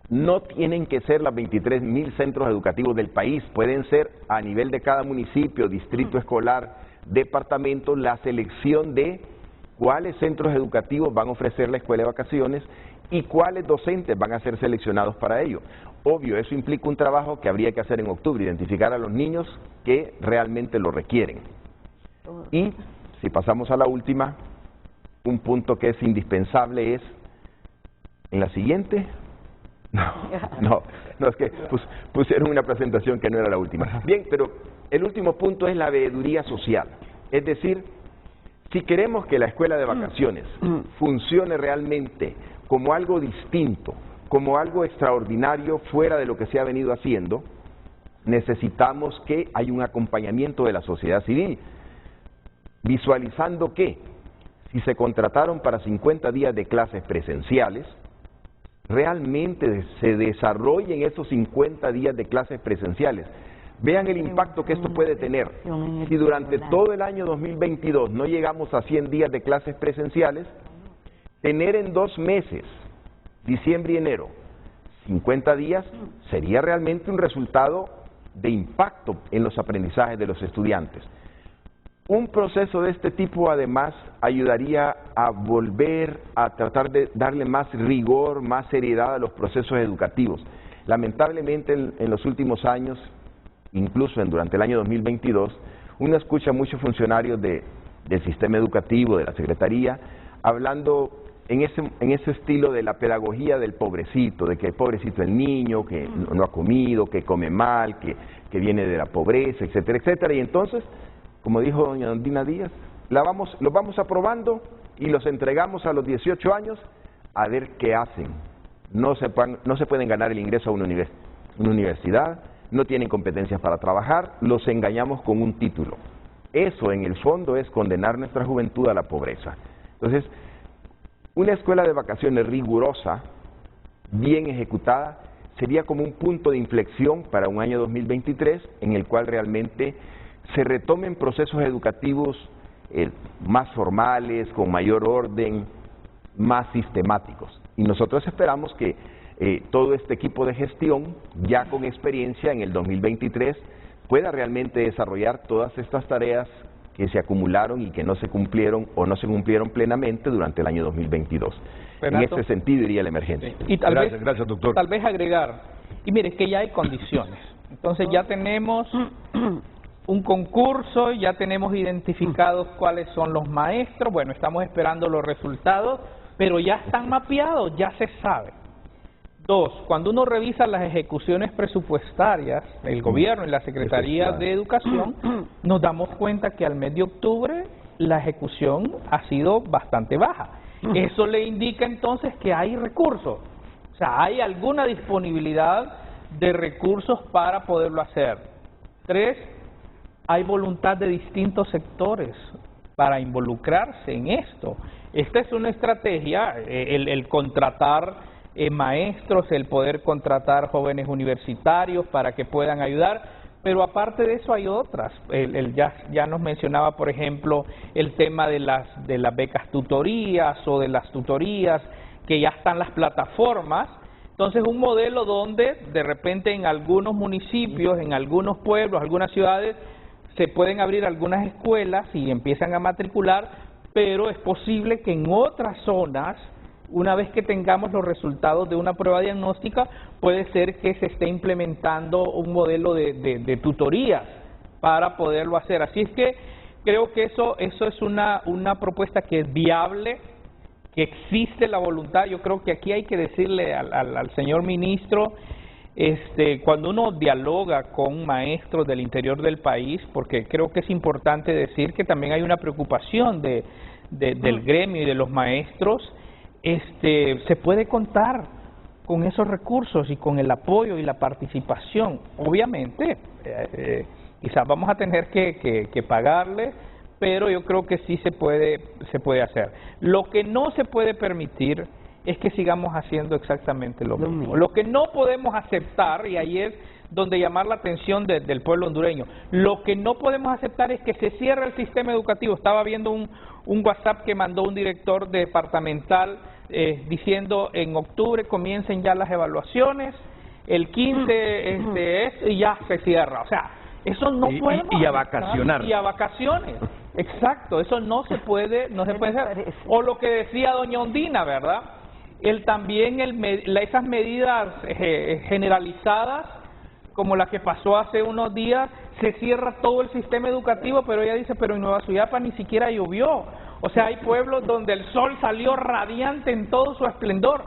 No tienen que ser las 23,000 centros educativos del país, pueden ser a nivel de cada municipio, distrito escolar, departamento, la selección de cuáles centros educativos van a ofrecer la escuela de vacaciones y cuáles docentes van a ser seleccionados para ello. Obvio, eso implica un trabajo que habría que hacer en octubre, identificar a los niños que realmente lo requieren. Y si pasamos a la última, un punto que es indispensable es, en la siguiente, no, es que pusieron una presentación que no era la última. Bien, pero el último punto es la veeduría social, es decir, si queremos que la escuela de vacaciones funcione realmente como algo distinto, como algo extraordinario fuera de lo que se ha venido haciendo, necesitamos que haya un acompañamiento de la sociedad civil, visualizando que si se contrataron para 50 días de clases presenciales, realmente se desarrollen esos 50 días de clases presenciales. Vean el impacto que esto puede tener. Si durante todo el año 2022 no llegamos a 100 días de clases presenciales, tener en 2 meses, diciembre y enero, 50 días, sería realmente un resultado de impacto en los aprendizajes de los estudiantes. Un proceso de este tipo, además, ayudaría a volver a tratar de darle más rigor, más seriedad a los procesos educativos. Lamentablemente, en los últimos años, incluso durante el año 2022, uno escucha a muchos funcionarios del sistema educativo, de la Secretaría, hablando en ese estilo de la pedagogía del pobrecito, de que el pobrecito el niño, que no ha comido, que come mal, que viene de la pobreza, etcétera, etcétera. Y entonces, como dijo doña Dina Díaz, los vamos aprobando y los entregamos a los 18 años a ver qué hacen. No se pueden ganar el ingreso a una universidad, no tienen competencias para trabajar, los engañamos con un título. Eso, en el fondo, es condenar nuestra juventud a la pobreza. Entonces, una escuela de vacaciones rigurosa, bien ejecutada, sería como un punto de inflexión para un año 2023 en el cual realmente se retomen procesos educativos más formales, con mayor orden, más sistemáticos. Y nosotros esperamos que todo este equipo de gestión, ya con experiencia en el 2023, pueda realmente desarrollar todas estas tareas que se acumularon y que no se cumplieron o no se cumplieron plenamente durante el año 2022. Renato, en ese sentido iría la emergencia. Y gracias, doctor. Tal vez agregar, y mire, que ya hay condiciones. Entonces ya tenemos un concurso, ya tenemos identificados cuáles son los maestros, bueno, estamos esperando los resultados, pero ya están mapeados, ya se sabe. 2, cuando uno revisa las ejecuciones presupuestarias del gobierno y la Secretaría de Educación, nos damos cuenta que al mes de octubre la ejecución ha sido bastante baja. Eso le indica entonces que hay recursos, o sea, hay alguna disponibilidad de recursos para poderlo hacer. 3, hay voluntad de distintos sectores para involucrarse en esto. Esta es una estrategia, el contratar maestros, el poder contratar jóvenes universitarios para que puedan ayudar, pero aparte de eso hay otras. Ya nos mencionaba, por ejemplo, el tema de las becas tutorías o de las tutorías, que ya están las plataformas. Entonces, un modelo donde de repente en algunos municipios, en algunos pueblos, algunas ciudades, se pueden abrir algunas escuelas y empiezan a matricular, pero es posible que en otras zonas, una vez que tengamos los resultados de una prueba diagnóstica, puede ser que se esté implementando un modelo de tutorías para poderlo hacer. Así es que creo que eso es una propuesta que es viable, que existe la voluntad. Yo creo que aquí hay que decirle al señor ministro, cuando uno dialoga con maestros del interior del país, porque creo que es importante decir que también hay una preocupación del gremio y de los maestros, se puede contar con esos recursos y con el apoyo y la participación. Obviamente, quizás vamos a tener que pagarle, pero yo creo que sí se puede hacer. Lo que no se puede permitir es que sigamos haciendo exactamente lo mismo. Lo que no podemos aceptar, y ahí es donde llamar la atención del pueblo hondureño, lo que no podemos aceptar es que se cierre el sistema educativo. Estaba viendo un WhatsApp que mandó un director departamental diciendo en octubre comiencen ya las evaluaciones, el 15 y ya se cierra. O sea, eso no podemos y a aceptar. vacacionar. Y a vacaciones. Exacto, eso no se puede hacer. O lo que decía doña Ondina, ¿verdad? Esas medidas generalizadas, como la que pasó hace unos días, se cierra todo el sistema educativo, pero ella dice, pero en Nueva Suyapa ni siquiera llovió. O sea, hay pueblos donde el sol salió radiante en todo su esplendor,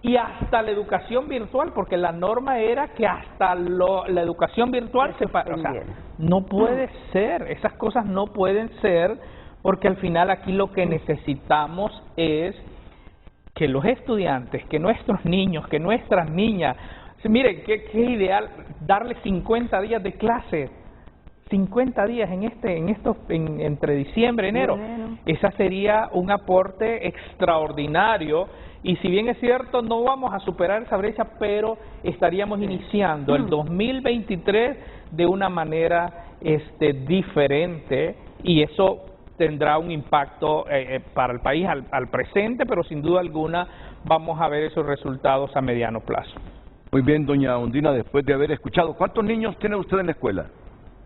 y hasta la educación virtual, porque la norma era que hasta la educación virtual o sea, no puede ser, esas cosas no pueden ser, porque al final aquí lo que necesitamos es que los estudiantes, que nuestros niños, que nuestras niñas, miren, qué ideal darle 50 días de clase, 50 días entre diciembre y enero. Bueno. Esa sería un aporte extraordinario, y si bien es cierto, no vamos a superar esa brecha, pero estaríamos iniciando el 2023 de una manera diferente, y eso tendrá un impacto para el país al presente, pero sin duda alguna vamos a ver esos resultados a mediano plazo. Muy bien, doña Ondina, después de haber escuchado, ¿cuántos niños tiene usted en la escuela?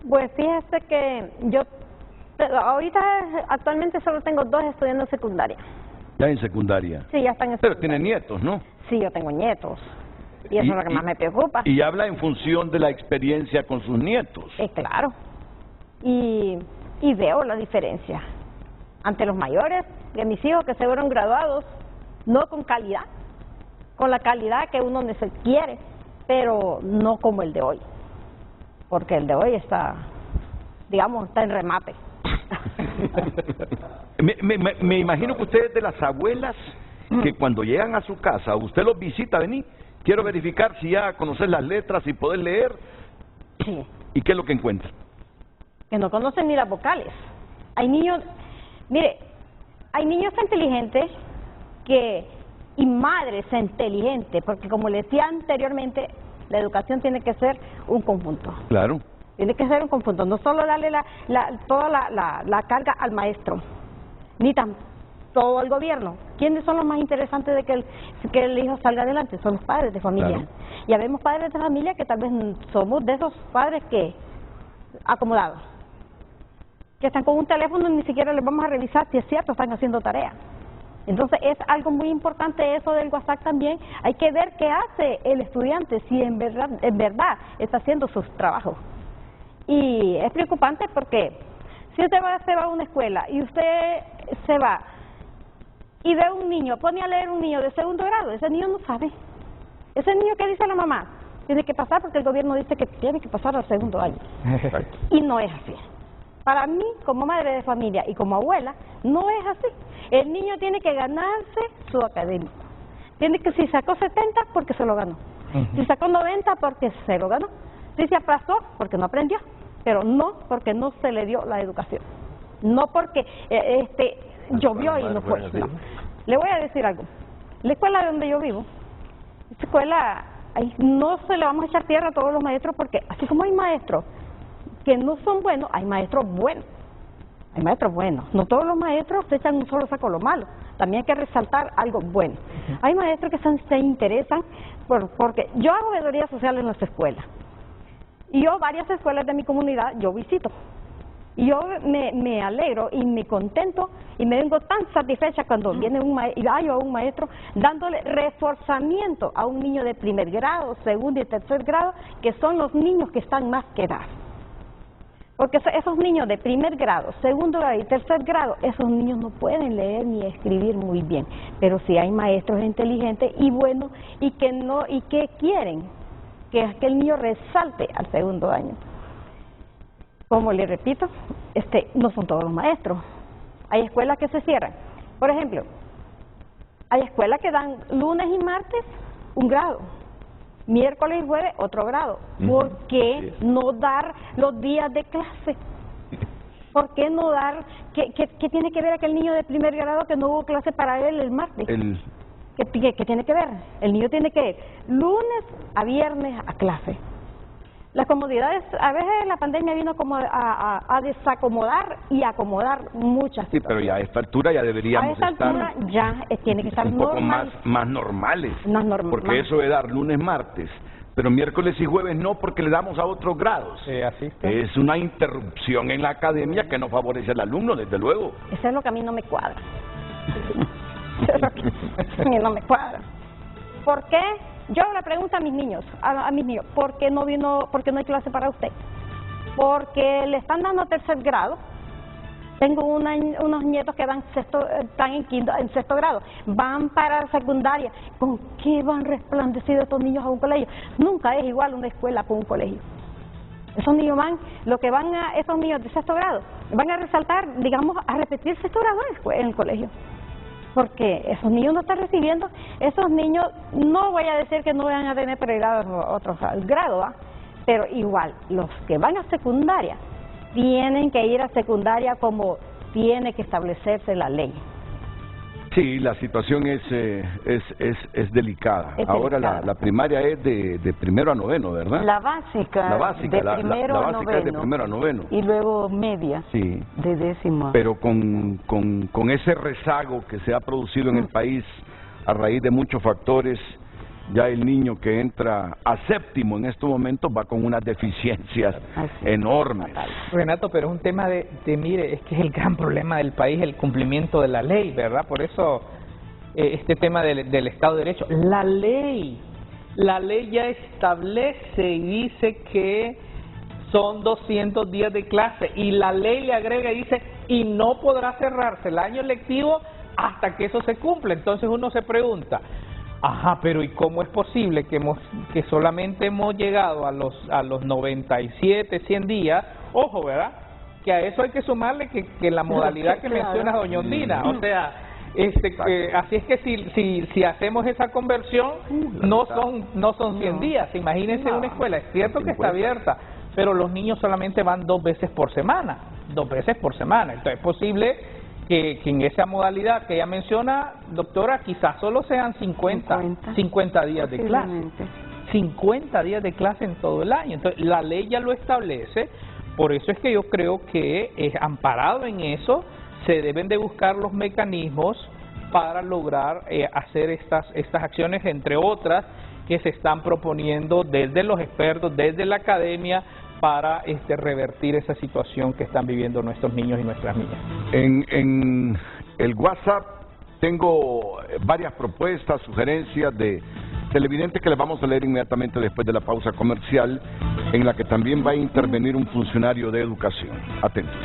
Pues fíjese que yo actualmente solo tengo 2 estudiando secundaria. ¿Ya en secundaria? Sí, ya están en secundaria. Pero tiene nietos, ¿no? Sí, yo tengo nietos. Y eso es lo que más me preocupa. Y habla en función de la experiencia con sus nietos. Claro. Y veo la diferencia ante los mayores de mis hijos que se fueron graduados, no con calidad, con la calidad que uno quiere, pero no como el de hoy, porque el de hoy está en remate. Me imagino que ustedes de las abuelas que cuando llegan a su casa, usted los visita, vení, quiero verificar si ya conoces las letras y poder leer. Sí. ¿Y qué es lo que encuentran? Que no conocen ni las vocales. Hay niños, mire, hay niños inteligentes y madres inteligentes, porque como le decía anteriormente, la educación tiene que ser un conjunto. Claro. Tiene que ser un conjunto, no solo darle toda la carga al maestro, ni todo al gobierno. ¿Quiénes son los más interesantes de que el hijo salga adelante? Son los padres de familia. Claro. Ya vemos padres de familia que tal vez somos de esos padres que acomodados, que están con un teléfono y ni siquiera les vamos a revisar si es cierto, están haciendo tarea. Entonces es algo muy importante eso del WhatsApp también. Hay que ver qué hace el estudiante, si en verdad está haciendo sus trabajos. Y es preocupante porque si usted se va a una escuela y usted se va y ve a un niño, pone a leer un niño de segundo grado, ese niño no sabe. Ese niño que dice la mamá, tiene que pasar porque el gobierno dice que tiene que pasar al segundo año. Y no es así. Para mí, como madre de familia y como abuela, no es así. El niño tiene que ganarse su académico. Tiene que, si sacó 70, porque se lo ganó. Si sacó 90, porque se lo ganó. Si se aplazó, porque no aprendió. Pero no porque no se le dio la educación. No porque llovió y no fue. No. Le voy a decir algo. La escuela donde yo vivo, esta escuela, ahí no se le vamos a echar tierra a todos los maestros, porque así como hay maestros que no son buenos, hay maestros buenos. Hay maestros buenos. No todos los maestros se echan un solo saco lo malo. También hay que resaltar algo bueno. Hay maestros que se interesan porque yo hago veeduría social en las escuelas. Y yo varias escuelas de mi comunidad yo visito. Y yo me alegro y me contento y me vengo tan satisfecha cuando viene un maestro dándole reforzamiento a un niño de primer grado, segundo y tercer grado, que son los niños que están más quedados. Porque esos niños de primer grado, segundo grado y tercer grado, esos niños no pueden leer ni escribir muy bien. Pero sí hay maestros inteligentes y buenos y que quieren que aquel niño resalte al segundo año. Como le repito, no son todos los maestros. Hay escuelas que se cierran. Por ejemplo, hay escuelas que dan lunes y martes un grado, miércoles y jueves otro grado. ¿Por qué no dar los días de clase? ¿Por qué no dar? ¿Qué tiene que ver aquel niño de primer grado que no hubo clase para él el martes? ¿Qué tiene que ver? El niño tiene que ir lunes a viernes a clase. Las comodidades, a veces la pandemia vino como a desacomodar y acomodar muchas situaciones. Sí, pero ya a esta altura ya deberíamos estar ya tiene que estar un poco más normales. Porque eso de dar lunes, martes, pero miércoles y jueves no, porque le damos a otros grados. Así está. Es una interrupción en la academia que no favorece al alumno, desde luego. Eso es lo que a mí no me cuadra. Eso es lo que a mí no me cuadra. ¿Por qué? Yo le pregunto a mis niños, ¿por qué no hay clase para usted? Porque le están dando tercer grado. Tengo unos nietos que están en sexto grado, van para secundaria. ¿Con qué van resplandecidos estos niños a un colegio? Nunca es igual una escuela con un colegio. Esos niños esos niños de sexto grado, van a resaltar, digamos, a repetir sexto grado en el colegio. Porque esos niños no están recibiendo, esos niños, no voy a decir que no van a tener prioridad a otros grados, pero igual, los que van a secundaria, tienen que ir a secundaria como tiene que establecerse la ley. Sí, la situación es delicada. Ahora la primaria es de primero a noveno, ¿verdad? La básica de primero a noveno. Y luego media, sí, de décimo. Pero con ese rezago que se ha producido en el país a raíz de muchos factores, ya el niño que entra a séptimo en estos momentos va con unas deficiencias enormes. Renato, pero es un tema mire, es que es el gran problema del país, el cumplimiento de la ley, ¿verdad? Por eso este tema del Estado de Derecho. La ley ya establece y dice que son 200 días de clase, y la ley le agrega y dice, y no podrá cerrarse el año lectivo hasta que eso se cumpla. Entonces uno se pregunta, pero ¿y cómo es posible que solamente hemos llegado a los 97, 100 días? Ojo, ¿verdad? Que a eso hay que sumarle que la modalidad que menciona doña Ondina, o sea, así es que si hacemos esa conversión, no son 100 días. Imagínense una escuela, es cierto que está abierta, pero los niños solamente van 2 veces por semana. Entonces es posible que en esa modalidad que ella menciona, doctora, quizás solo sean 50 días de clase. 50 días de clase en todo el año. Entonces, la ley ya lo establece, por eso es que yo creo que, amparado en eso, se deben de buscar los mecanismos para lograr hacer estas acciones, entre otras, que se están proponiendo desde los expertos, desde la academia, para revertir esa situación que están viviendo nuestros niños y nuestras niñas. En el WhatsApp tengo varias propuestas, sugerencias de televidentes que les vamos a leer inmediatamente después de la pausa comercial. en la que también va a intervenir un funcionario de educación. Atentos.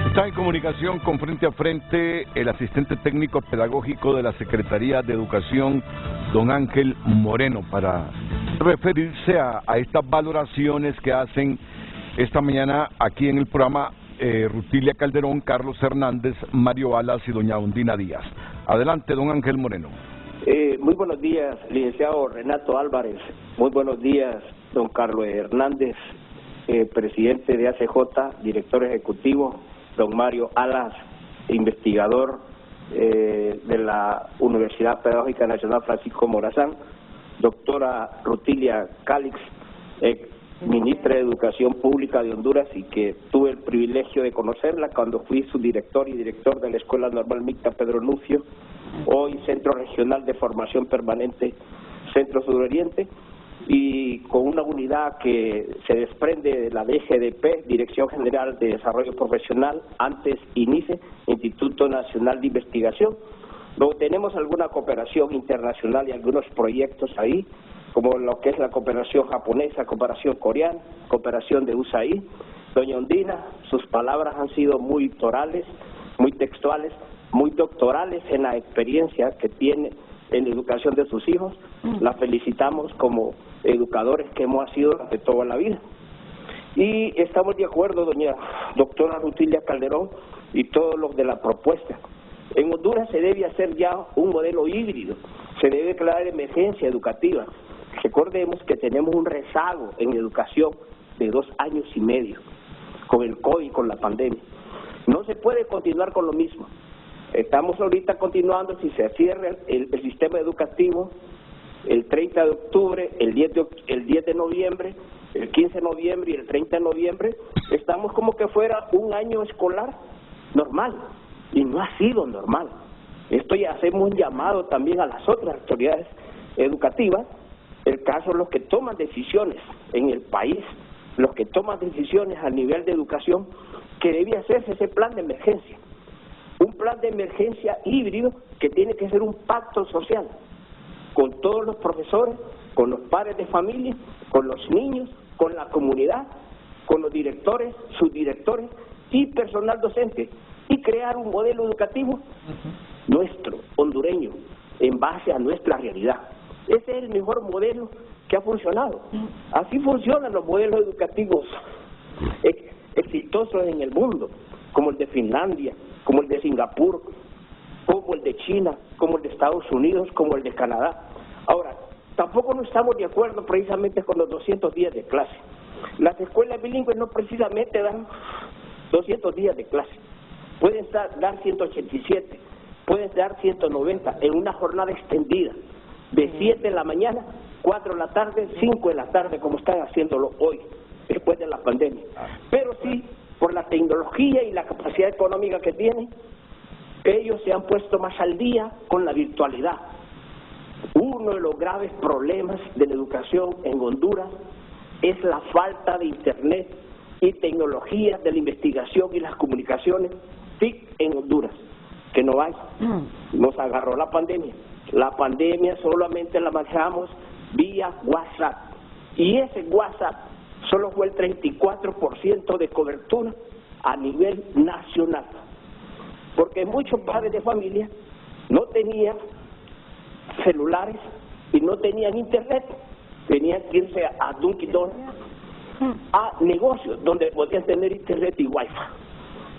Está en comunicación con Frente a Frente el asistente técnico pedagógico de la Secretaría de Educación, don Ángel Moreno, para referirse a estas valoraciones que hacen esta mañana aquí en el programa Rutilia Calderón, Carlos Hernández, Mario Alas y doña Undina Díaz. Adelante, don Ángel Moreno. Muy buenos días, licenciado Renato Álvarez. Muy buenos días, don Carlos Hernández, presidente de ACJ, director ejecutivo. Don Mario Alas, investigador de la Universidad Pedagógica Nacional Francisco Morazán, doctora Rutilia Calix, ministra de Educación Pública de Honduras, y que tuve el privilegio de conocerla cuando fui su director y director de la Escuela Normal Mixta Pedro Nucio, hoy Centro Regional de Formación Permanente Centro Suroriente, y con una unidad que se desprende de la DGDP, Dirección General de Desarrollo Profesional, antes INICE, Instituto Nacional de Investigación. Luego tenemos alguna cooperación internacional y algunos proyectos ahí, como lo que es la cooperación japonesa, cooperación coreana, cooperación de USAID. Doña Undina, sus palabras han sido muy torales, muy textuales, muy doctorales en la experiencia que tiene en la educación de sus hijos. La felicitamos como educadores que hemos sido durante toda la vida. Y estamos de acuerdo, doña doctora Rutilia Calderón, y todos los de la propuesta. En Honduras se debe hacer ya un modelo híbrido, se debe declarar emergencia educativa. Recordemos que tenemos un rezago en educación de 2 años y medio, con el COVID, con la pandemia. No se puede continuar con lo mismo. Estamos ahorita continuando, si se cierra el sistema educativo, el 30 de octubre, el 10 de noviembre, el 15 de noviembre y el 30 de noviembre, estamos como que fuera un año escolar normal, y no ha sido normal. Esto ya hacemos un llamado también a las otras autoridades educativas, el caso de los que toman decisiones en el país, los que toman decisiones a nivel de educación, que debe hacerse ese plan de emergencia. Un plan de emergencia híbrido que tiene que ser un pacto social con todos los profesores, con los padres de familia, con los niños, con la comunidad, con los directores, subdirectores y personal docente, y crear un modelo educativo nuestro, hondureño, en base a nuestra realidad. Ese es el mejor modelo que ha funcionado. Así funcionan los modelos educativos exitosos en el mundo, como el de Finlandia, como el de Singapur, como el de China, como el de Estados Unidos, como el de Canadá. Ahora, tampoco no estamos de acuerdo precisamente con los 200 días de clase. Las escuelas bilingües no precisamente dan 200 días de clase. Pueden dar 187, pueden dar 190 en una jornada extendida, de 7 de la mañana, 4 de la tarde, 5 de la tarde, como están haciéndolo hoy, después de la pandemia. Pero sí, por la tecnología y la capacidad económica que tienen, ellos se han puesto más al día con la virtualidad. Uno de los graves problemas de la educación en Honduras es la falta de internet y tecnología de la investigación y las comunicaciones TIC en Honduras, que no hay. Nos agarró la pandemia. La pandemia solamente la manejamos vía WhatsApp, y ese WhatsApp solo fue el 34% de cobertura a nivel nacional, porque muchos padres de familia no tenían celulares y no tenían internet, tenían que irse a Dunkin' Donuts, a negocios donde podían tener internet y wifi.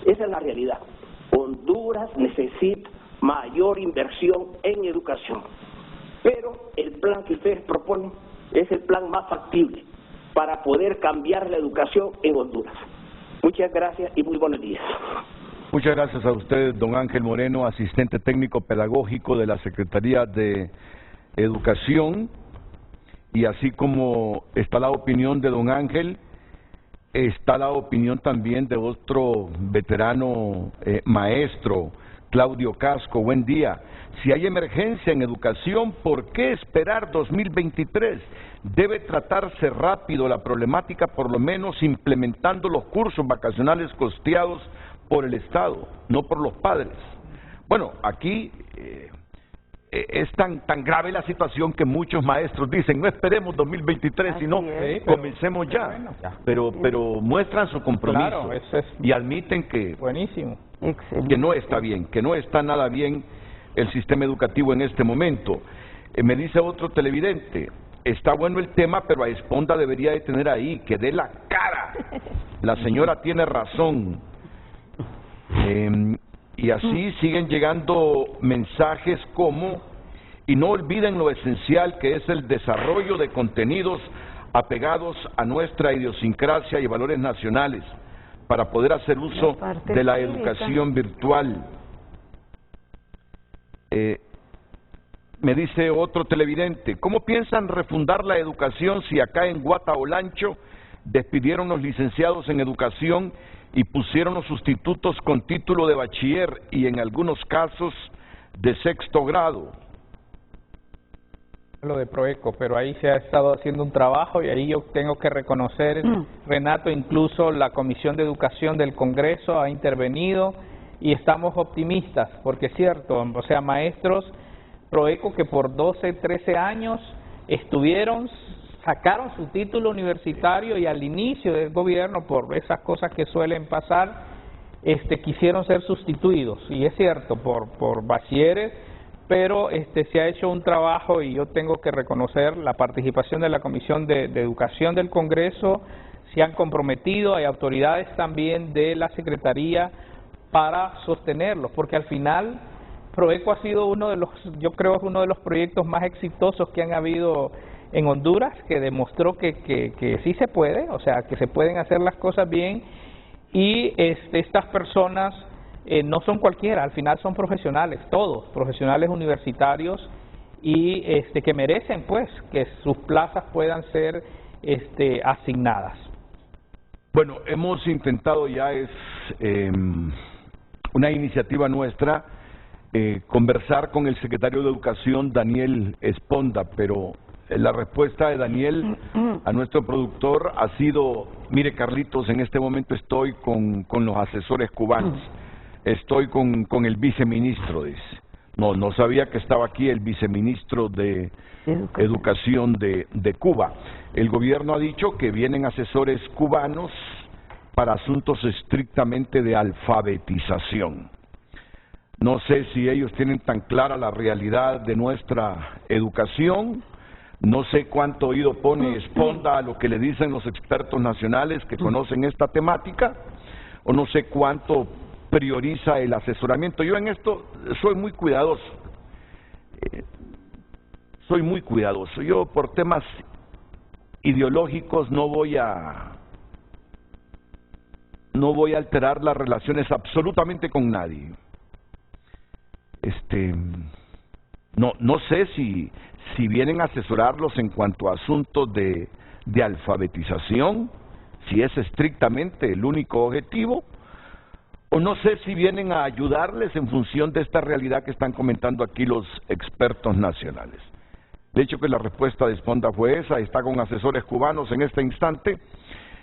Esa es la realidad. Honduras necesita mayor inversión en educación, pero el plan que ustedes proponen es el plan más factible para poder cambiar la educación en Honduras. Muchas gracias y muy buenos días. Muchas gracias a usted, don Ángel Moreno, asistente técnico pedagógico de la Secretaría de Educación. Y así como está la opinión de don Ángel, está la opinión también de otro veterano maestro, Claudio Casco. Buen día. Si hay emergencia en educación, ¿por qué esperar 2023? Debe tratarse rápido la problemática, por lo menos implementando los cursos vacacionales costeados por el Estado, no por los padres. Bueno, aquí es tan grave la situación que muchos maestros dicen, no esperemos 2023, sino comencemos ya. Pero muestran su compromiso, claro, eso es y admiten que, buenísimo. que no está bien, que no está nada bien el sistema educativo en este momento. Me dice otro televidente, está bueno el tema, pero a Esponda debería de tener ahí, que dé la cara. La señora tiene razón. Y así siguen llegando mensajes como, y no olviden lo esencial que es el desarrollo de contenidos apegados a nuestra idiosincrasia y valores nacionales para poder hacer uso de la educación virtual. Me dice otro televidente, ¿cómo piensan refundar la educación si acá en Guataolancho despidieron los licenciados en educación y pusieron los sustitutos con título de bachiller y en algunos casos de 6º grado? Lo de Proeco, pero ahí se ha estado haciendo un trabajo y ahí yo tengo que reconocer, Renato, incluso la Comisión de Educación del Congreso ha intervenido y estamos optimistas, porque es cierto, o sea, maestros Proeco que por 12, 13 años sacaron su título universitario y al inicio del gobierno, por esas cosas que suelen pasar, quisieron ser sustituidos, y es cierto, por bachilleres, pero se ha hecho un trabajo y yo tengo que reconocer la participación de la Comisión de Educación del Congreso, se han comprometido, hay autoridades también de la Secretaría para sostenerlos, porque al final Proeco ha sido yo creo uno de los proyectos más exitosos que han habido en Honduras, que demostró que sí se puede, o sea, que se pueden hacer las cosas bien, y estas personas no son cualquiera, al final son profesionales, todos, profesionales universitarios, y que merecen pues que sus plazas puedan ser asignadas. Bueno, hemos intentado ya, una iniciativa nuestra, conversar con el secretario de Educación, Daniel Esponda, pero la respuesta de Daniel a nuestro productor ha sido, mire Carlitos, en este momento estoy con los asesores cubanos, estoy con el viceministro, dice. No sabía que estaba aquí el viceministro de Educación de Cuba. El gobierno ha dicho que vienen asesores cubanos para asuntos estrictamente de alfabetización. No sé si ellos tienen tan clara la realidad de nuestra educación, no sé cuánto oído pone Esponda a lo que le dicen los expertos nacionales que conocen esta temática, o no sé cuánto prioriza el asesoramiento. Yo en esto soy muy cuidadoso, yo por temas ideológicos no voy a alterar las relaciones absolutamente con nadie. No sé si vienen a asesorarlos en cuanto a asuntos de alfabetización, si es estrictamente el único objetivo, o no sé si vienen a ayudarles en función de esta realidad que están comentando aquí los expertos nacionales. De hecho que la respuesta de Esponda fue esa, está con asesores cubanos en este instante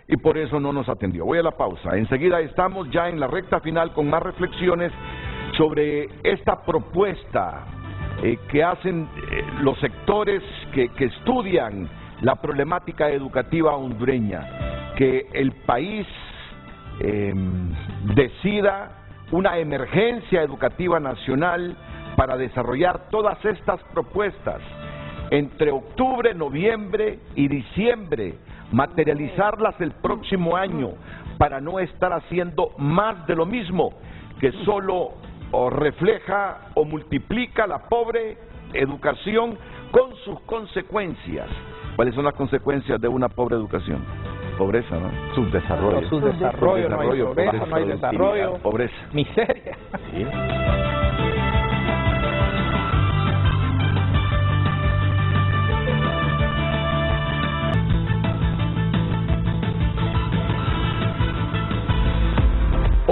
y por eso no nos atendió. Voy a la pausa, enseguida estamos ya en la recta final con más reflexiones sobre esta propuesta que hacen los sectores que estudian la problemática educativa hondureña, que el país decida una emergencia educativa nacional para desarrollar todas estas propuestas entre octubre, noviembre y diciembre, materializarlas el próximo año para no estar haciendo más de lo mismo que solo refleja o multiplica la pobre educación con sus consecuencias. ¿Cuáles son las consecuencias de una pobre educación? Pobreza, ¿no? Subdesarrollo. Subdesarrollo, no hay progreso, no hay desarrollo, pobreza, miseria. ¿Sí?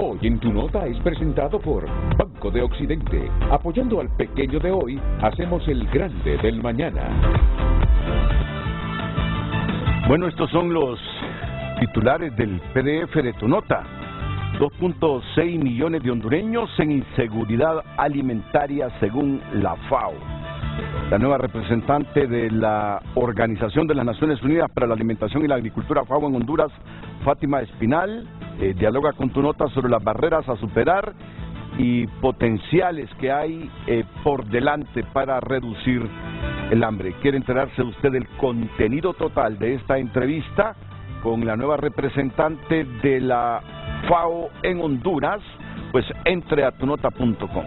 Hoy en Tu Nota es presentado por Banco de Occidente. Apoyando al pequeño de hoy, hacemos el grande del mañana. Bueno, estos son los titulares del PDF de Tu Nota. 2.6 millones de hondureños en inseguridad alimentaria según la FAO. La nueva representante de la Organización de las Naciones Unidas para la Alimentación y la Agricultura FAO en Honduras, Fátima Espinal, dialoga con tu nota sobre las barreras a superar y potenciales que hay por delante para reducir el hambre. ¿Quiere enterarse usted del contenido total de esta entrevista con la nueva representante de la FAO en Honduras? Pues entre a tunota.com.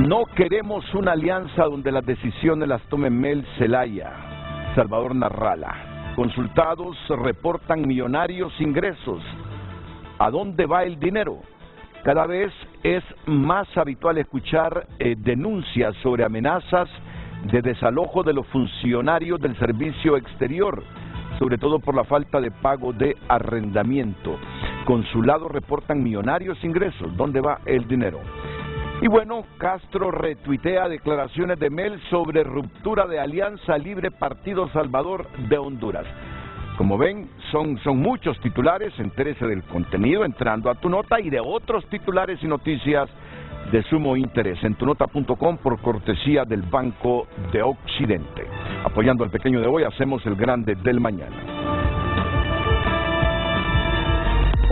No queremos una alianza donde las decisiones las tome Mel Zelaya. Salvador Narrala. Consultados reportan millonarios ingresos. ¿A dónde va el dinero? Cada vez es más habitual escuchar denuncias sobre amenazas de desalojo de los funcionarios del servicio exterior, sobre todo por la falta de pago de arrendamiento. Consulados reportan millonarios ingresos. ¿Dónde va el dinero? Y bueno, Castro retuitea declaraciones de Mel sobre ruptura de Alianza Libre Partido Salvador de Honduras. Como ven, son muchos titulares. Entérese del contenido entrando a tu nota y de otros titulares y noticias de sumo interés en tunota.com por cortesía del Banco de Occidente. Apoyando al pequeño de hoy, hacemos el grande del mañana.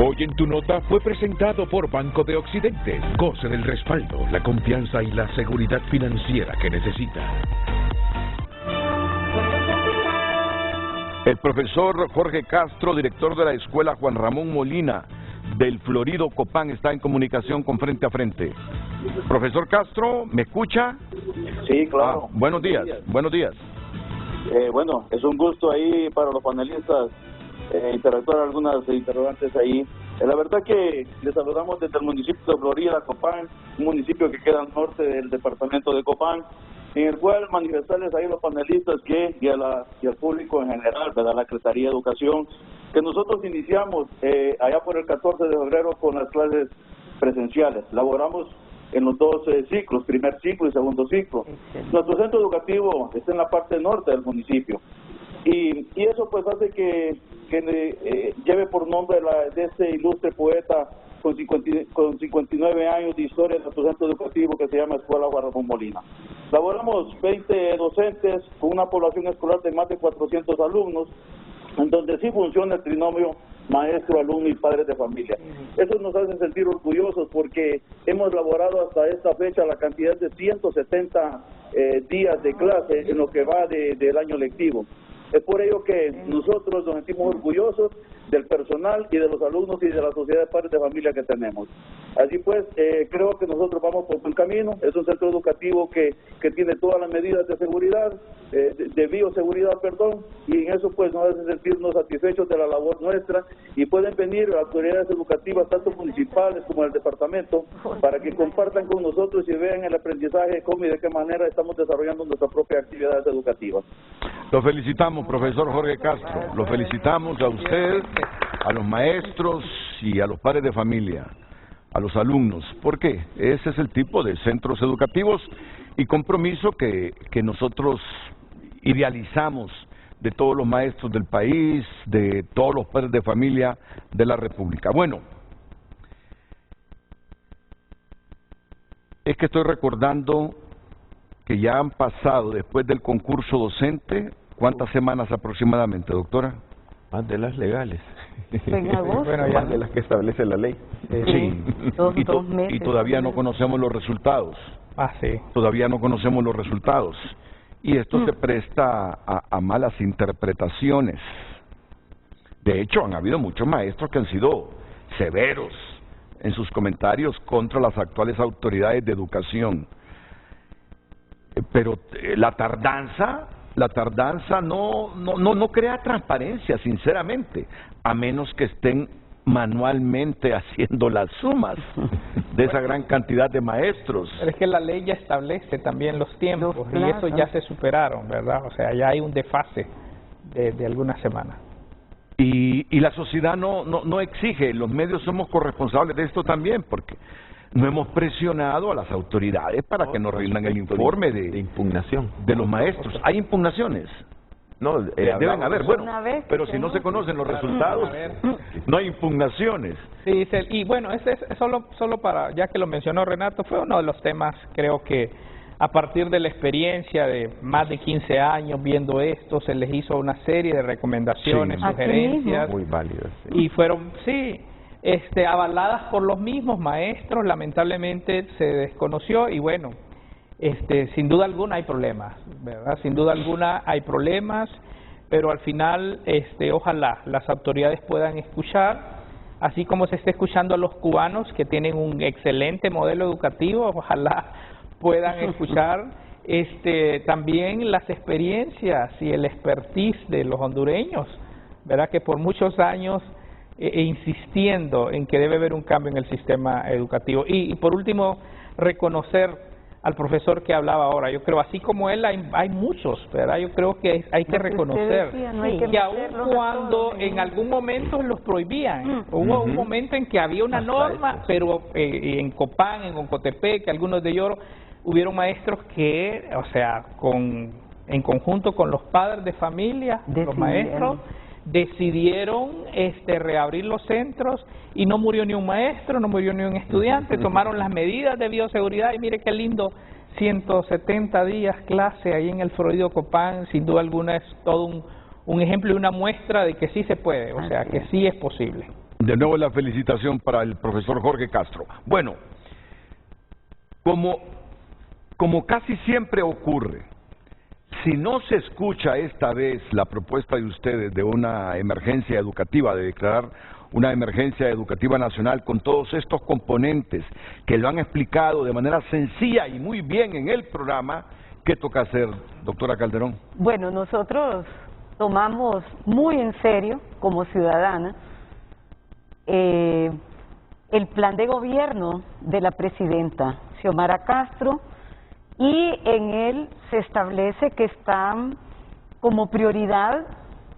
Hoy en tu nota fue presentado por Banco de Occidente. Goce del respaldo, la confianza y la seguridad financiera que necesita. El profesor Jorge Castro, director de la Escuela Juan Ramón Molina del Florido Copán, está en comunicación con Frente a Frente. Profesor Castro, ¿me escucha? Sí, claro. Buenos días, buenos días. Bueno, es un gusto ahí para los panelistas interactuar algunas interrogantes ahí. La verdad que les saludamos desde el municipio de Florida, Copán, un municipio que queda al norte del departamento de Copán, en el cual manifestarles ahí a los panelistas y al público en general, ¿verdad? La Secretaría de Educación, que nosotros iniciamos allá por el 14 de febrero con las clases presenciales. Laboramos en los dos ciclos, primer ciclo y segundo ciclo. Nuestro centro educativo está en la parte norte del municipio. Y eso pues hace que lleve por nombre de este ilustre poeta con 59 años de historia en nuestro centro educativo que se llama Escuela Juan Ramón Molina. Laboramos 20 docentes con una población escolar de más de 400 alumnos, en donde sí funciona el trinomio maestro, alumno y padres de familia. Eso nos hace sentir orgullosos porque hemos laborado hasta esta fecha la cantidad de 170 días de clase en lo que va del año lectivo. Es por ello que nosotros nos sentimos orgullosos del personal y de los alumnos y de la sociedad de padres de familia que tenemos. Así pues, creo que nosotros vamos por buen camino. Es un centro educativo que tiene todas las medidas de seguridad, de bioseguridad, perdón, y en eso pues nos hace sentirnos satisfechos de la labor nuestra, y pueden venir autoridades educativas, tanto municipales como del departamento, para que compartan con nosotros y vean el aprendizaje, cómo y de qué manera estamos desarrollando nuestras propias actividades educativas. Lo felicitamos, profesor Jorge Castro. Lo felicitamos a usted, a los maestros y a los padres de familia, a los alumnos. ¿Por qué? Ese es el tipo de centros educativos y compromiso que nosotros idealizamos de todos los maestros del país, de todos los padres de familia de la República. Bueno, es que estoy recordando que ya han pasado, después del concurso docente, ¿cuántas semanas aproximadamente, doctora? Más de las legales. En agosto. Bueno, más de las que establece la ley. Sí, dos meses. Y todavía no conocemos los resultados. Sí. Todavía no conocemos los resultados. Y esto se presta a malas interpretaciones. De hecho, han habido muchos maestros que han sido severos en sus comentarios contra las actuales autoridades de educación. Pero la tardanza no crea transparencia, sinceramente, a menos que estén manualmente haciendo las sumas de esa gran cantidad de maestros. Pero es que la ley ya establece también los tiempos y eso ya se superaron, ¿verdad? O sea, ya hay un desfase de algunas semanas. Y la sociedad no exige, los medios somos corresponsables de esto también, porque no hemos presionado a las autoridades para que nos rindan el informe de impugnación de los maestros. ¿Hay impugnaciones? No, deben haber, bueno, Una vez pero que si no se conocen los resultados, A ver. no hay impugnaciones. Sí, y bueno, ese es solo para, ya que lo mencionó Renato, fue uno de los temas, creo que a partir de la experiencia de más de 15 años viendo esto, se les hizo una serie de recomendaciones, Sí. sugerencias, muy válidas. Sí. y fueron, sí, avaladas por los mismos maestros. Lamentablemente se desconoció y bueno, sin duda alguna hay problemas, ¿verdad? Sin duda alguna hay problemas, pero al final, ojalá las autoridades puedan escuchar, así como se está escuchando a los cubanos que tienen un excelente modelo educativo, ojalá puedan escuchar también las experiencias y el expertise de los hondureños, ¿verdad? Que por muchos años insistiendo en que debe haber un cambio en el sistema educativo. Y por último, reconocer al profesor que hablaba ahora. Yo creo, así como él, hay muchos, ¿verdad? Yo creo que hay que reconocer que aun cuando en algún momento los prohibían, hubo un momento en que había una norma, pero en Copán, en Oncotepec, algunos de ellos, hubieron maestros que, o sea, en conjunto con los padres de familia, los maestros, decidieron reabrir los centros y no murió ni un maestro, no murió ni un estudiante, tomaron las medidas de bioseguridad y mire qué lindo, 170 días clase ahí en el Florido Copán, sin duda alguna es todo un ejemplo y una muestra de que sí se puede, o sea, que sí es posible. De nuevo la felicitación para el profesor Jorge Castro. Bueno, como casi siempre ocurre, si no se escucha esta vez la propuesta de ustedes de una emergencia educativa, de declarar una emergencia educativa nacional con todos estos componentes que lo han explicado de manera sencilla y muy bien en el programa, ¿qué toca hacer, doctora Calderón? Bueno, nosotros tomamos muy en serio, como ciudadana, el plan de gobierno de la presidenta Xiomara Castro, y en él se establece que están como prioridad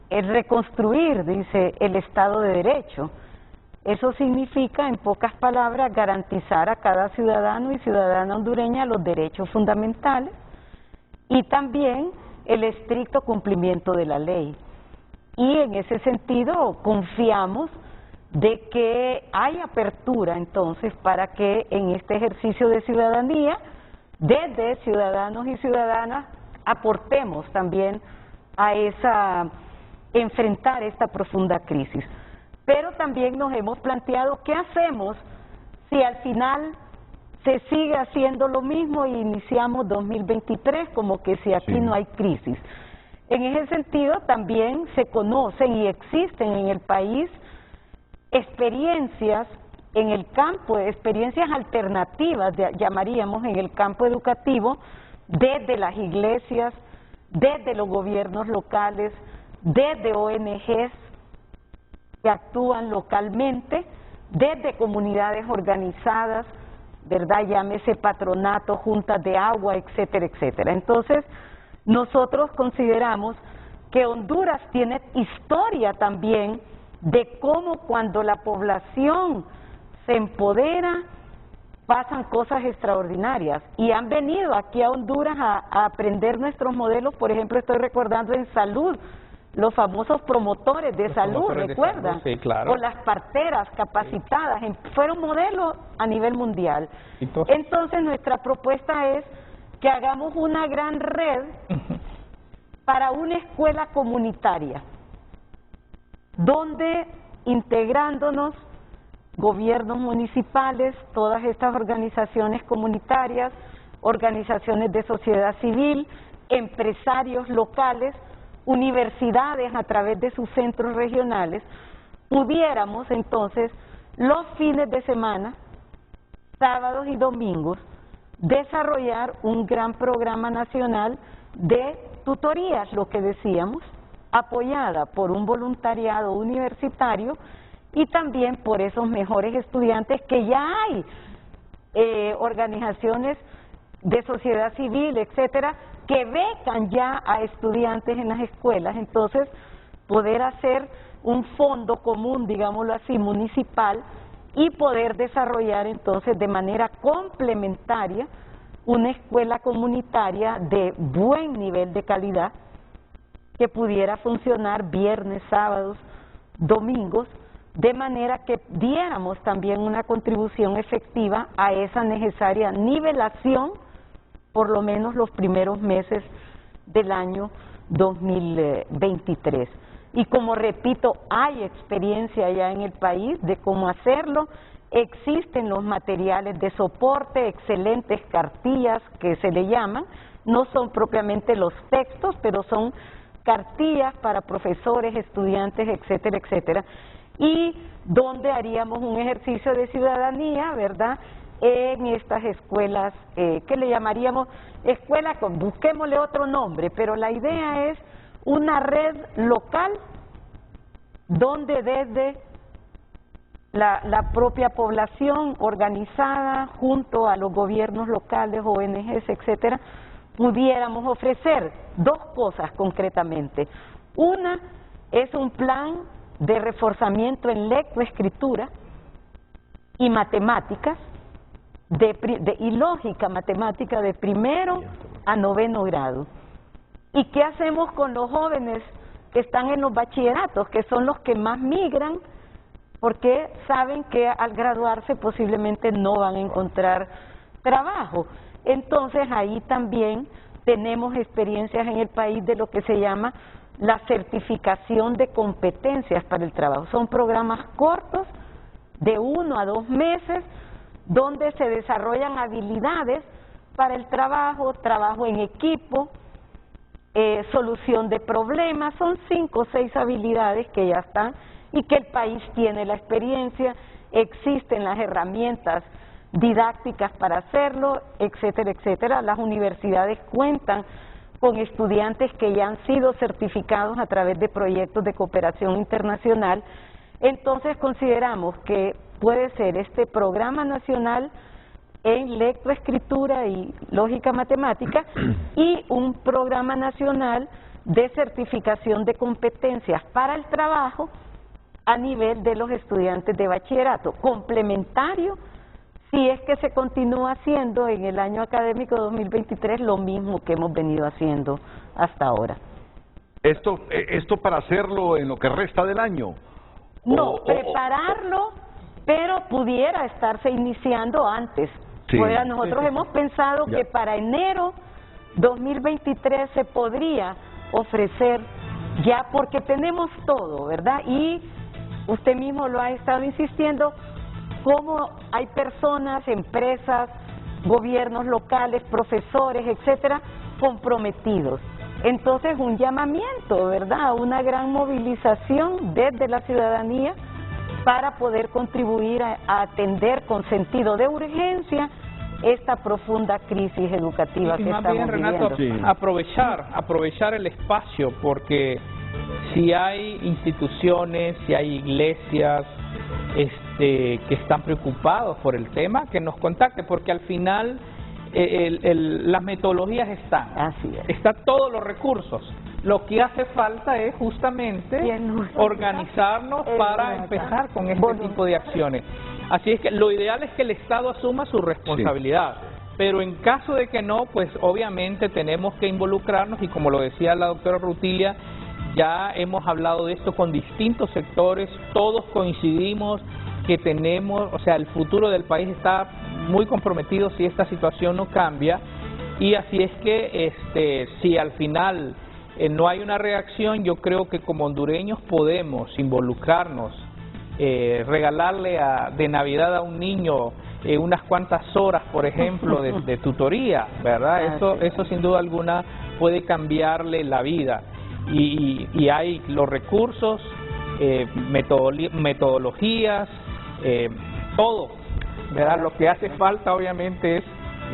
el reconstruir, dice, el Estado de Derecho. Eso significa, en pocas palabras, garantizar a cada ciudadano y ciudadana hondureña los derechos fundamentales y también el estricto cumplimiento de la ley. Y en ese sentido confiamos de que hay apertura entonces para que en este ejercicio de ciudadanía, desde ciudadanos y ciudadanas, aportemos también a enfrentar esta profunda crisis. Pero también nos hemos planteado qué hacemos si al final se sigue haciendo lo mismo y iniciamos 2023 como que si aquí no hay crisis. En ese sentido también se conocen y existen en el país experiencias en el campo, experiencias alternativas, llamaríamos, en el campo educativo, desde las iglesias, desde los gobiernos locales, desde ONGs que actúan localmente, desde comunidades organizadas, ¿verdad? Llámese patronato, juntas de agua, etcétera, etcétera. Entonces, nosotros consideramos que Honduras tiene historia también de cómo cuando la población se empodera, pasan cosas extraordinarias. Y han venido aquí a Honduras a aprender nuestros modelos. Por ejemplo, estoy recordando en salud, los famosos promotores de salud, ¿recuerdan? Sí, claro. O las parteras capacitadas, fueron modelos a nivel mundial. Entonces, nuestra propuesta es que hagamos una gran red para una escuela comunitaria, donde integrándonos gobiernos municipales, todas estas organizaciones comunitarias, organizaciones de sociedad civil, empresarios locales, universidades a través de sus centros regionales, pudiéramos entonces los fines de semana, sábados y domingos, desarrollar un gran programa nacional de tutorías, lo que decíamos, apoyada por un voluntariado universitario y también por esos mejores estudiantes que ya hay organizaciones de sociedad civil, etcétera, que becan ya a estudiantes en las escuelas. Entonces, poder hacer un fondo común, digámoslo así, municipal, y poder desarrollar entonces de manera complementaria una escuela comunitaria de buen nivel de calidad que pudiera funcionar viernes, sábados, domingos, de manera que diéramos también una contribución efectiva a esa necesaria nivelación, por lo menos los primeros meses del año 2023. Y como repito, hay experiencia ya en el país de cómo hacerlo, existen los materiales de soporte, excelentes cartillas que se le llaman, no son propiamente los textos, pero son cartillas para profesores, estudiantes, etcétera, etcétera, y donde haríamos un ejercicio de ciudadanía, ¿verdad?, en estas escuelas, que le llamaríamos escuela, busquémosle otro nombre, pero la idea es una red local donde desde la propia población organizada junto a los gobiernos locales, ONGs, etcétera, pudiéramos ofrecer dos cosas concretamente. Una es un plan de reforzamiento en lectoescritura y matemáticas, y lógica matemática de primero a noveno grado. ¿Y qué hacemos con los jóvenes que están en los bachilleratos, que son los que más migran, porque saben que al graduarse posiblemente no van a encontrar trabajo? Entonces ahí también tenemos experiencias en el país de lo que se llama la certificación de competencias para el trabajo. Son programas cortos de 1 a 2 meses donde se desarrollan habilidades para el trabajo, trabajo en equipo, solución de problemas. Son 5 o 6 habilidades que ya están y que el país tiene la experiencia, existen las herramientas didácticas para hacerlo, etcétera, etcétera. Las universidades cuentan con estudiantes que ya han sido certificados a través de proyectos de cooperación internacional. Entonces consideramos que puede ser este programa nacional en lectoescritura y lógica matemática y un programa nacional de certificación de competencias para el trabajo a nivel de los estudiantes de bachillerato, complementario si es que se continúa haciendo en el año académico 2023 lo mismo que hemos venido haciendo hasta ahora. ¿Esto para hacerlo en lo que resta del año? No, prepararlo, pero pudiera estarse iniciando antes. Sí. Pues nosotros hemos pensado que para enero 2023 se podría ofrecer ya, porque tenemos todo, ¿verdad? Y usted mismo lo ha estado insistiendo, cómo hay personas, empresas, gobiernos locales, profesores, etcétera, comprometidos. Entonces, un llamamiento, ¿verdad?, una gran movilización desde la ciudadanía para poder contribuir a atender con sentido de urgencia esta profunda crisis educativa que estamos viviendo. Renato, aprovechar el espacio, porque si hay instituciones, si hay iglesias que están preocupados por el tema, que nos contacten, porque al final las metodologías están, están todos los recursos. Lo que hace falta es justamente organizarnos para empezar con este tipo de acciones. Así es que lo ideal es que el Estado asuma su responsabilidad, pero en caso de que no, pues obviamente tenemos que involucrarnos, y como lo decía la doctora Rutilia, ya hemos hablado de esto con distintos sectores, todos coincidimos que tenemos, o sea, el futuro del país está muy comprometido si esta situación no cambia, y así es que si al final no hay una reacción, yo creo que como hondureños podemos involucrarnos, regalarle de Navidad a un niño unas cuantas horas, por ejemplo, de tutoría, ¿verdad? Eso sin duda alguna puede cambiarle la vida. Y hay los recursos, metodologías, todo, ¿verdad? Lo que hace falta obviamente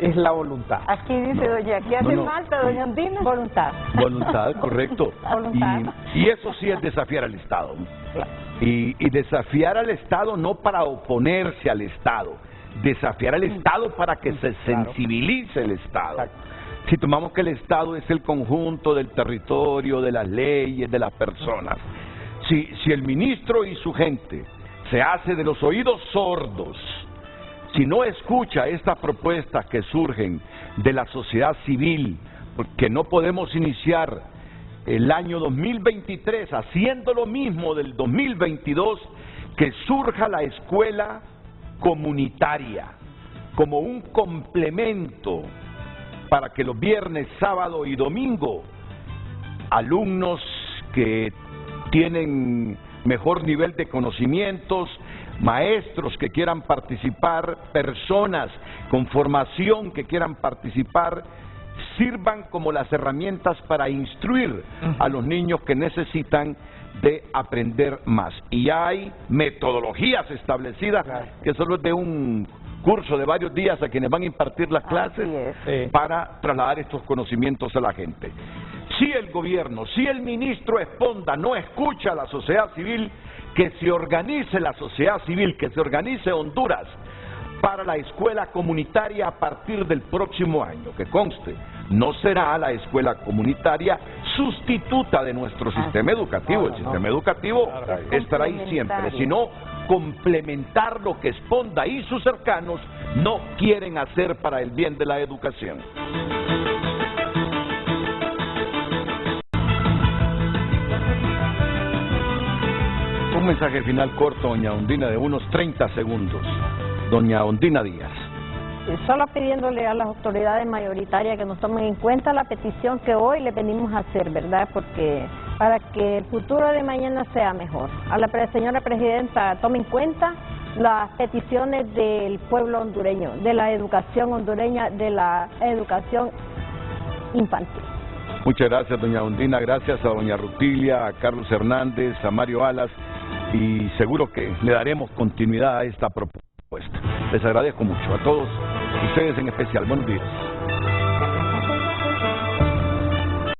es la voluntad. Aquí dice doña, ¿qué hace falta, doña Andina? Voluntad. Voluntad, correcto. Voluntad. Y eso sí es desafiar al Estado. Claro. Y desafiar al Estado no para oponerse al Estado, desafiar al Estado para que se sensibilice el Estado. Exacto. Si tomamos que el Estado es el conjunto del territorio, de las leyes, de las personas, si el ministro y su gente se hace de los oídos sordos, si no escucha estas propuestas que surgen de la sociedad civil, porque no podemos iniciar el año 2023, haciendo lo mismo del 2022, que surja la escuela comunitaria como un complemento para que los viernes, sábado y domingo alumnos que tienen mejor nivel de conocimientos, maestros que quieran participar, personas con formación que quieran participar, sirvan como las herramientas para instruir a los niños que necesitan de aprender más. Y ya hay metodologías establecidas, que solo es de un curso de varios días a quienes van a impartir las clases para trasladar estos conocimientos a la gente. Si el gobierno, si el ministro Esponda no escucha a la sociedad civil, que se organice la sociedad civil, que se organice Honduras para la escuela comunitaria a partir del próximo año. Que conste, no será la escuela comunitaria sustituta de nuestro sistema educativo. El sistema educativo estará ahí siempre, sino complementar lo que Esponda y sus cercanos no quieren hacer para el bien de la educación. Un mensaje final corto, doña Ondina, de unos 30 segundos. Doña Ondina Díaz. Solo pidiéndole a las autoridades mayoritarias que nos tomen en cuenta la petición que hoy le venimos a hacer, ¿verdad? Porque para que el futuro de mañana sea mejor. A la señora presidenta, tome en cuenta las peticiones del pueblo hondureño, de la educación hondureña, de la educación infantil. Muchas gracias, doña Ondina. Gracias a doña Rutilia, a Carlos Hernández, a Mario Alas, y seguro que le daremos continuidad a esta propuesta. Les agradezco mucho a todos ustedes en especial. Buenos días.